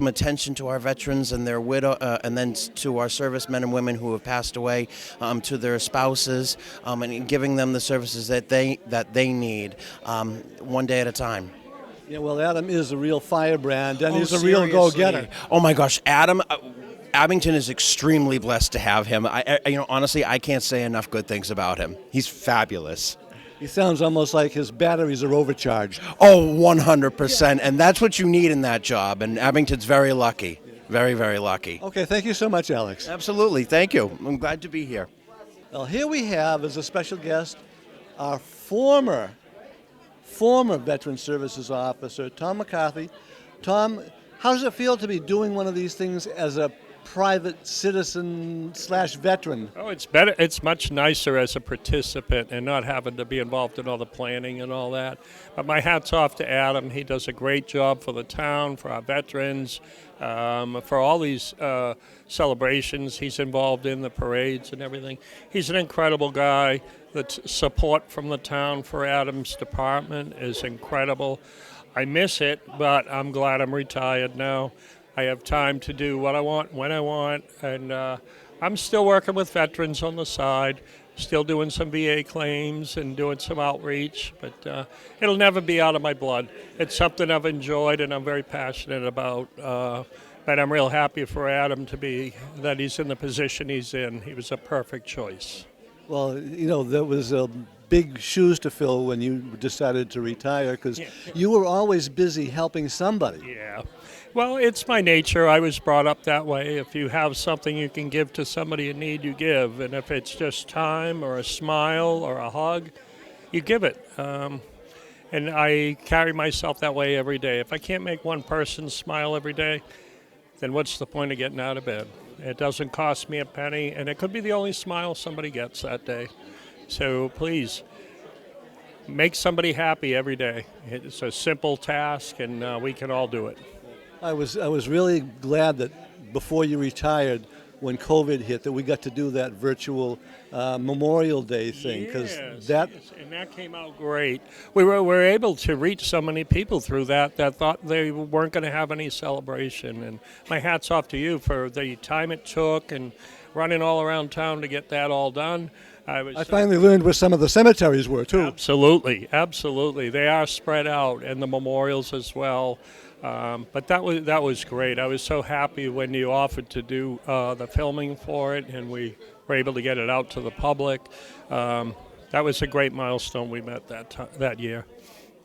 attention to our veterans and their widow, and then to our servicemen and women who have passed away, to their spouses, and giving them the services that they need, one day at a time. Yeah, well, Adam is a real firebrand, and he's a real go-getter. Oh my gosh, Adam. Abington is extremely blessed to have him. Honestly, I can't say enough good things about him. He's fabulous. He sounds almost like his batteries are overcharged. Oh, 100%. And that's what you need in that job. And Abington's very lucky. Very, very lucky. Okay, thank you so much, Alex. Absolutely. Thank you. I'm glad to be here. Well, here we have as a special guest our former Veteran Services Officer, Tom McCarthy. Tom, how does it feel to be doing one of these things as a private citizen / veteran? Oh, it's better. It's much nicer as a participant and not having to be involved in all the planning and all that. But my hat's off to Adam. He does a great job for the town, for our veterans, for all these celebrations. He's involved in the parades and everything. He's an incredible guy. The support from the town for Adam's department is incredible. I miss it, but I'm glad I'm retired now. I have time to do what I want, when I want, and I'm still working with veterans on the side, still doing some VA claims and doing some outreach, but it'll never be out of my blood. It's something I've enjoyed and I'm very passionate about, but I'm real happy for Adam that he's in the position he's in. He was a perfect choice. Well, there was big shoes to fill when you decided to retire because you were always busy helping somebody. Yeah. Well, it's my nature. I was brought up that way. If you have something you can give to somebody in need, you give. And if it's just time or a smile or a hug, you give it. And I carry myself that way every day. If I can't make one person smile every day, then what's the point of getting out of bed? It doesn't cost me a penny, and it could be the only smile somebody gets that day. So please, make somebody happy every day. It's a simple task, and we can all do it. I was really glad that before you retired, when COVID hit, that we got to do that virtual Memorial Day thing because and that came out great. We were able to reach so many people through that thought they weren't going to have any celebration. And my hat's off to you for the time it took and running all around town to get that all done. I finally learned where some of the cemeteries were too. Absolutely, absolutely. They are spread out, and the memorials as well. But that was great. I was so happy when you offered to do the filming for it, and we were able to get it out to the public. That was a great milestone we met that year.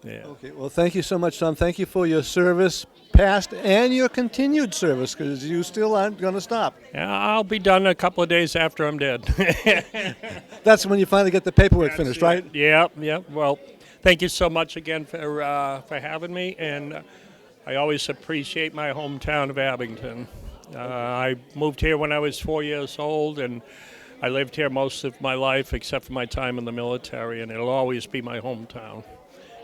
Yeah. Okay. Well, thank you so much, Tom. Thank you for your service, past and your continued service, because you still aren't going to stop. Yeah, I'll be done a couple of days after I'm dead. That's when you finally get the paperwork finished, right? Yeah. Well, thank you so much again for having me, and I always appreciate my hometown of Abington. I moved here when I was 4 years old, and I lived here most of my life except for my time in the military, and it'll always be my hometown.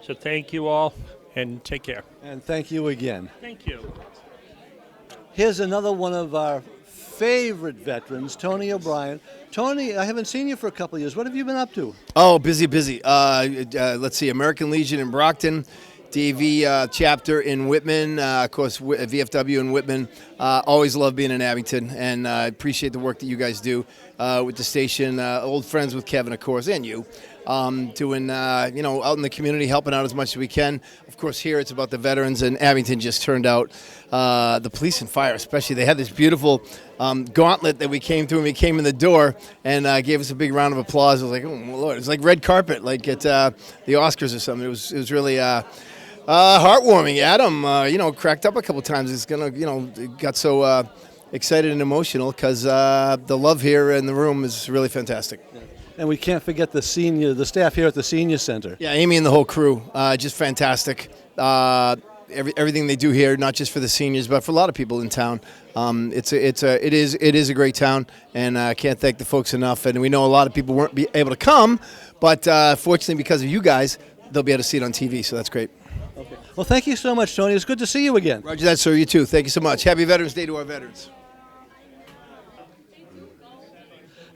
So thank you all, and take care. And thank you again. Thank you. Here's another one of our favorite veterans, Tony O'Brien. Tony, I haven't seen you for a couple of years. What have you been up to? Oh, busy. Let's see, American Legion in Brockton, DV chapter in Whitman, of course, VFW in Whitman. Always love being in Abington, and I appreciate the work that you guys do with the station. Old friends with Kevin, of course, and you. Doing, out in the community, helping out as much as we can. Of course, here it's about the veterans, and Abington just turned out the police and fire, especially. They had this beautiful gauntlet that we came through, and we came in the door and gave us a big round of applause. It was like, oh, my Lord. It was like red carpet, like at the Oscars or something. It was really heartwarming. Adam, cracked up a couple times. It's got so excited and emotional because the love here in the room is really fantastic. And we can't forget the staff here at the Senior Center. Yeah, Amy and the whole crew, just fantastic. Everything they do here, not just for the seniors, but for a lot of people in town. It is a great town, and I can't thank the folks enough. And we know a lot of people weren't able to come, but fortunately, because of you guys, they'll be able to see it on TV. So that's great. Okay. Well, thank you so much, Tony. It's good to see you again. Roger that, sir. You too. Thank you so much. Happy Veterans Day to our veterans.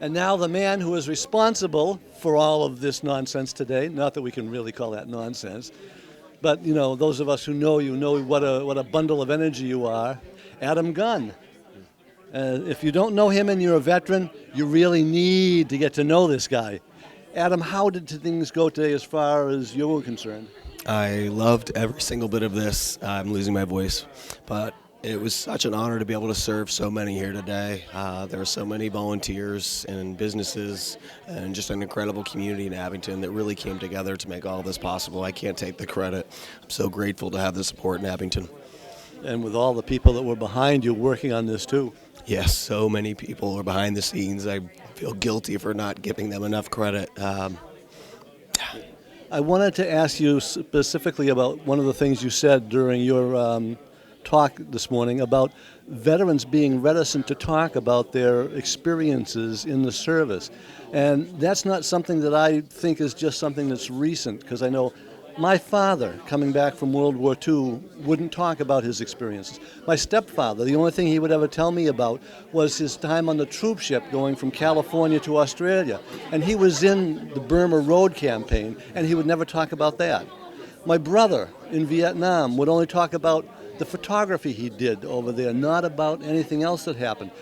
And now the man who is responsible for all of this nonsense today, not that we can really call that nonsense, but those of us who know you know what a bundle of energy you are, Adam Gunn. If you don't know him and you're a veteran, you really need to get to know this guy. Adam, how did things go today as far as you were concerned? I loved every single bit of this. I'm losing my voice, but it was such an honor to be able to serve so many here today. There are so many volunteers and businesses and just an incredible community in Abington that really came together to make all this possible. I can't take the credit. I'm so grateful to have the support in Abington. And with all the people that were behind you working on this too. Yes, so many people are behind the scenes. I feel guilty for not giving them enough credit. I wanted to ask you specifically about one of the things you said during your talk this morning about veterans being reticent to talk about their experiences in the service. And that's not something that I think is just something that's recent, because I know my father, coming back from World War II, wouldn't talk about his experiences. My stepfather, the only thing he would ever tell me about was his time on the troop ship going from California to Australia. And he was in the Burma Road campaign, and he would never talk about that. My brother in Vietnam would only talk about the photography he did over there, not about anything else that happened.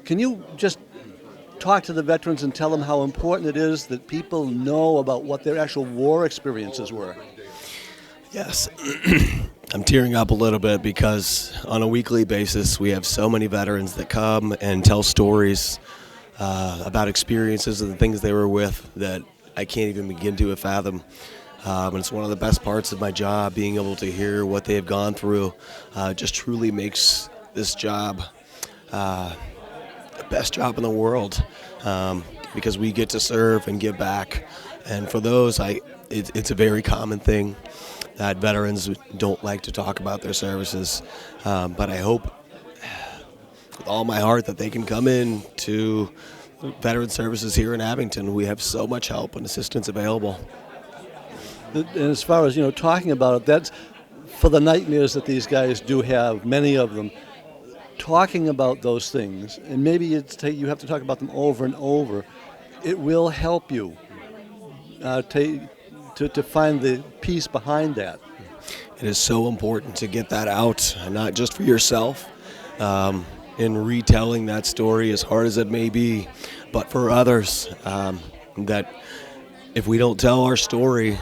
Can you just talk to the veterans and tell them how important it is that people know about what their actual war experiences were? Yes. I'm tearing up a little bit because on a weekly basis we have so many veterans that come and tell stories about experiences and the things they were with that I can't even begin to fathom. And it's one of the best parts of my job, being able to hear what they have gone through. Just truly makes this job the best job in the world, because we get to serve and give back. And for those, it's a very common thing that veterans don't like to talk about their services. But I hope with all my heart that they can come in to veteran services here in Abington. We have so much help and assistance available. And as far as, talking about it, that's for the nightmares that these guys do have, many of them. Talking about those things, and maybe you have to talk about them over and over, it will help you to find the peace behind that. It is so important to get that out, not just for yourself, in retelling that story, as hard as it may be, but for others, that if we don't tell our story,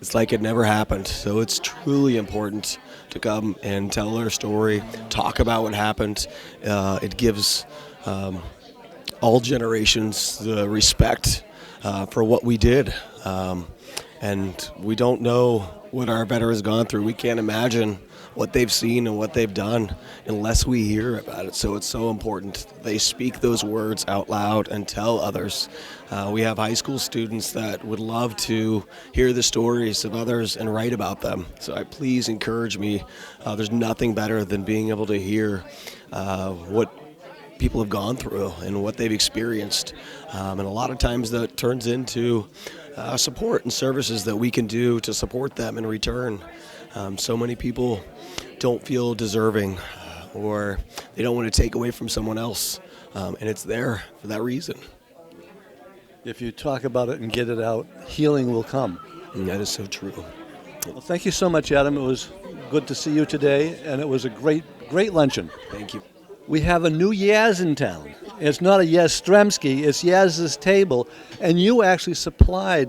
it's like it never happened. So it's truly important to come and tell our story, talk about what happened. It gives all generations the respect for what we did. And we don't know what our veterans gone through. We can't imagine what they've seen and what they've done unless we hear about it. So it's so important they speak those words out loud and tell others. We have high school students that would love to hear the stories of others and write about them. So please encourage me. There's nothing better than being able to hear what people have gone through and what they've experienced. And a lot of times that turns into support and services that we can do to support them in return. So many people don't feel deserving, or they don't want to take away from someone else, and it's there for that reason. If you talk about it and get it out, healing will come. And that is so true. Well, thank you so much, Adam. It was good to see you today, and it was a great luncheon. Thank you. We have a new Yaz in town. It's not a Yaz Stremski, it's Yaz's Table, and you actually supplied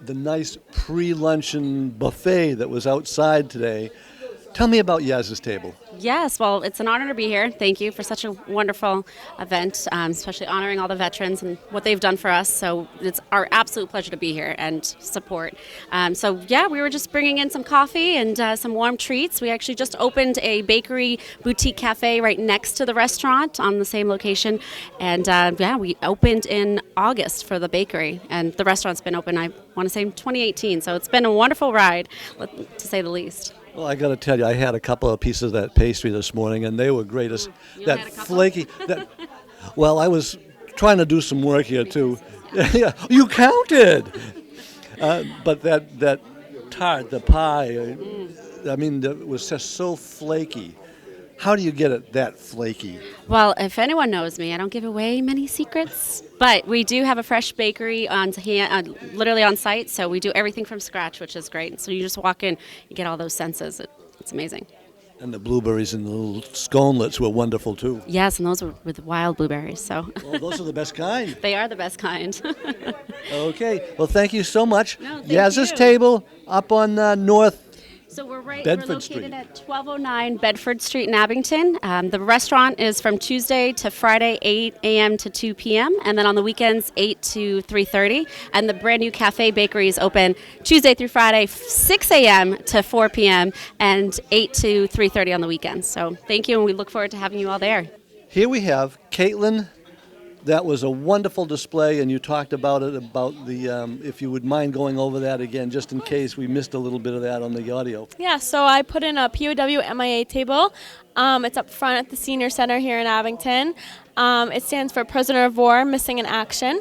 the nice pre-luncheon buffet that was outside today. Tell me about Yaz's Table. Yes, well, it's an honor to be here. Thank you for such a wonderful event, especially honoring all the veterans and what they've done for us. So it's our absolute pleasure to be here and support. We were just bringing in some coffee and some warm treats. We actually just opened a bakery boutique cafe right next to the restaurant on the same location. And we opened in August for the bakery. And the restaurant's been open, I want to say, in 2018. So it's been a wonderful ride, to say the least. Well, I got to tell you, I had a couple of pieces of that pastry this morning, and they were great. That flaky. Well, I was trying to do some work here too. Yeah, you counted. But that tart, the pie, it was just so flaky. How do you get it that flaky? Well, if anyone knows me, I don't give away many secrets. But we do have a fresh bakery on hand, literally on site, so we do everything from scratch, which is great. So you just walk in, you get all those senses. It's amazing. And the blueberries and the little sconelets were wonderful too. Yes, and those were with wild blueberries. So. Well, those are the best kind. They are the best kind. Okay. Well, thank you so much. No, thank Yaz's you. Table up on North. So we're Bedford located Street. at 1209 Bedford Street in Abington. The restaurant is from Tuesday to Friday, 8 a.m. to 2 p.m., and then on the weekends, 8 to 3:30. And the brand new cafe bakery is open Tuesday through Friday, 6 a.m. to 4 p.m., and 8 to 3:30 on the weekends. So thank you, and we look forward to having you all there. Here we have Caitlin. That was a wonderful display, and you talked about it, about the, if you would mind going over that again, just in case we missed a little bit of that on the audio. Yeah, so I put in a POW MIA table. It's up front at the Senior Center here in Abington. It stands for Prisoner of War, Missing in Action.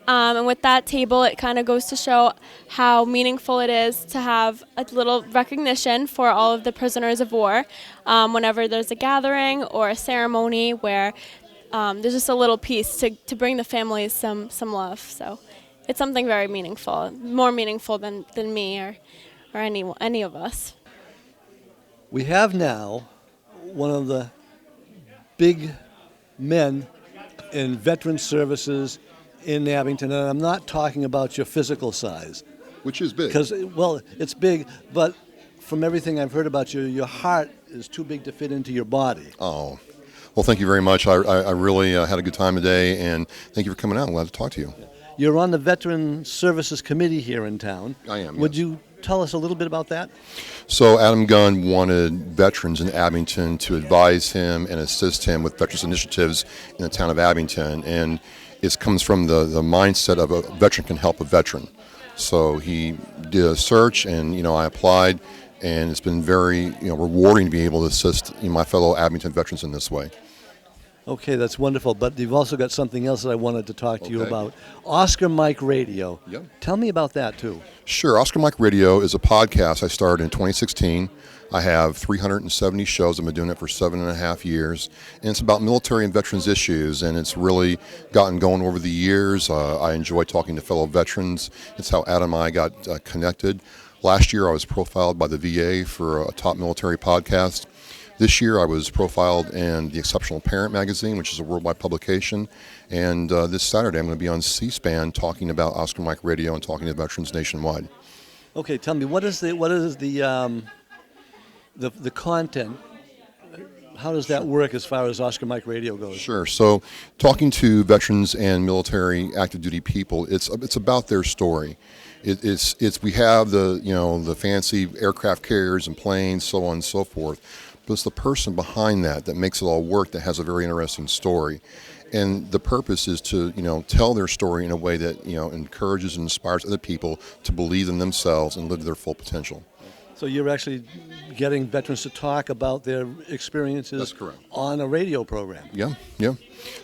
And with that table, it kind of goes to show how meaningful it is to have a little recognition for all of the prisoners of war whenever there's a gathering or a ceremony where there's just a little piece to bring the families some love. So it's something very meaningful, more meaningful than me or any of us. We have now one of the big men in veteran services in Abington, and I'm not talking about your physical size. Which is big. Because, well, it's big, but from everything I've heard about you, your heart is too big to fit into your body. Oh. Well, thank you very much. I really had a good time today, and thank you for coming out. I'm glad to talk to you. You're on the Veteran Services Committee here in town. I am, Would yes. you tell us a little bit about that? So Adam Gunn wanted veterans in Abington to advise him and assist him with veterans initiatives in the town of Abington, and it comes from the mindset of a veteran can help a veteran. So he did a search, and I applied, and it's been very rewarding to be able to assist my fellow Abington veterans in this way. Okay, that's wonderful. But you've also got something else that I wanted to talk to you Okay. about. Oscar Mike Radio. Yep. Tell me about that, too. Sure. Oscar Mike Radio is a podcast I started in 2016. I have 370 shows. I've been doing it for 7.5 years. And it's about military and veterans issues, and it's really gotten going over the years. I enjoy talking to fellow veterans. It's how Adam and I got connected. Last year, I was profiled by the VA for a top military podcast. This year I was profiled in the Exceptional Parent magazine, which is a worldwide publication, and this Saturday I'm going to be on C-SPAN talking about Oscar Mike Radio and talking to veterans nationwide. Okay, tell me, what is the content? How does that work as far as Oscar Mike Radio goes? Sure. So talking to veterans and military active duty people, it's about their story. It's we have the fancy aircraft carriers and planes, so on and so forth. But it's the person behind that makes it all work, that has a very interesting story. And the purpose is to, tell their story in a way that, encourages and inspires other people to believe in themselves and live to their full potential. So you're actually getting veterans to talk about their experiences. That's correct. On a radio program. Yeah.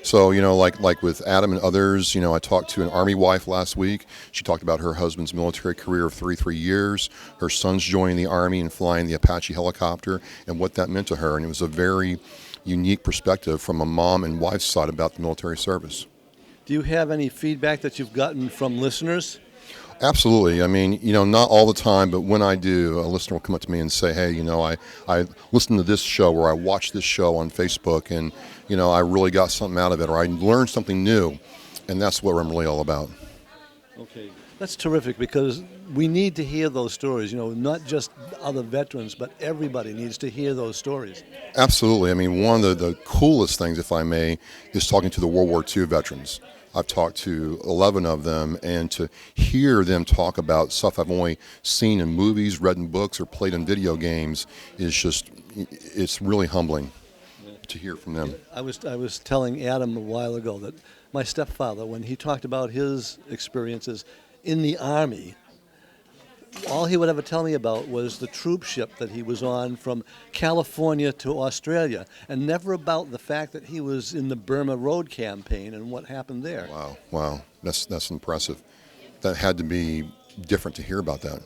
So, like with Adam and others, I talked to an Army wife last week. She talked about her husband's military career of 33 years, her son's joining the Army and flying the Apache helicopter, and what that meant to her. And it was a very unique perspective from a mom and wife's side about the military service. Do you have any feedback that you've gotten from listeners? Absolutely. I mean, not all the time, but when I do, a listener will come up to me and say, hey, I listened to this show, or I watched this show on Facebook, and, I really got something out of it, or I learned something new, and that's what I'm really all about. Okay. That's terrific, because we need to hear those stories, not just other veterans, but everybody needs to hear those stories. Absolutely. I mean, one of the coolest things, if I may, is talking to the World War II veterans. I've talked to 11 of them, and to hear them talk about stuff I've only seen in movies, read in books, or played in video games it's really humbling to hear from them. I was telling Adam a while ago that my stepfather, when he talked about his experiences in the Army, all he would ever tell me about was the troop ship that he was on from California to Australia, and never about the fact that he was in the Burma Road campaign and what happened there. Wow. That's impressive. That had to be different to hear about that.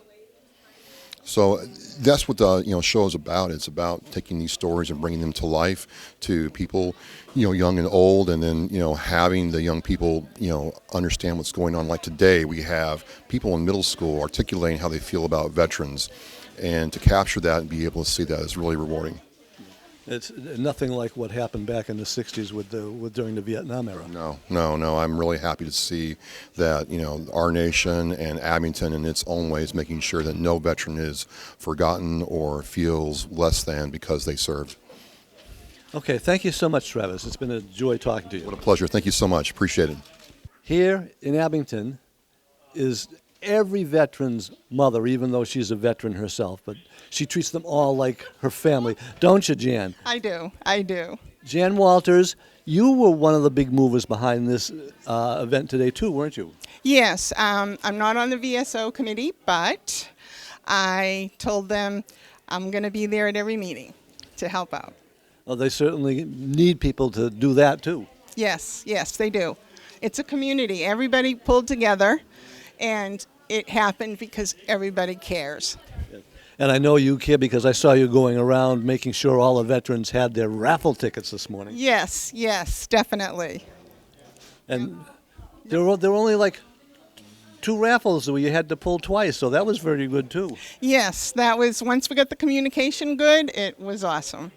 So that's what the show is about. It's about taking these stories and bringing them to life to people, young and old, and then having the young people understand what's going on. Like today, we have people in middle school articulating how they feel about veterans, and to capture that and be able to see that is really rewarding. It's nothing like what happened back in the 60s during the Vietnam era. No. I'm really happy to see that, our nation and Abington in its own way is making sure that no veteran is forgotten or feels less than because they served. Okay, thank you so much, Travis. It's been a joy talking to you. What a pleasure. Thank you so much. Appreciate it. Here in Abington is every veteran's mother, even though she's a veteran herself, but she treats them all like her family. Don't you, Jan? I do. Jan Walters, you were one of the big movers behind this event today too, weren't you? Yes, I'm not on the VSO committee, but I told them I'm going to be there at every meeting to help out. Well, they certainly need people to do that too. Yes, they do. It's a community. Everybody pulled together, and it happened because everybody cares. And I know you care because I saw you going around making sure all the veterans had their raffle tickets this morning. Yes, definitely. And there were only like 2 raffles where you had to pull twice, so that was very good too. Yes, that was, once we got the communication good, it was awesome.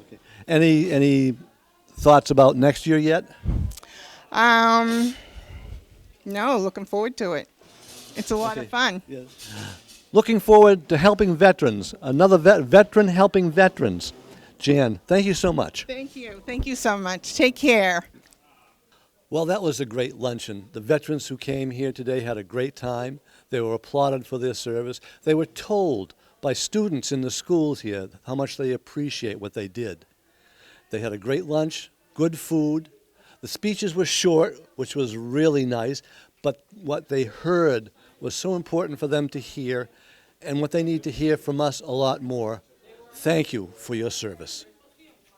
Okay. Any thoughts about next year yet? No, looking forward to it. It's a lot of fun. Yes. Looking forward to helping veterans, another veteran helping veterans. Jan, thank you so much. Thank you. Thank you so much. Take care. Well, that was a great luncheon. The veterans who came here today had a great time. They were applauded for their service. They were told by students in the schools here how much they appreciate what they did. They had a great lunch, good food. The speeches were short, which was really nice, but what they heard was so important for them to hear, and what they need to hear from us a lot more. Thank you for your service.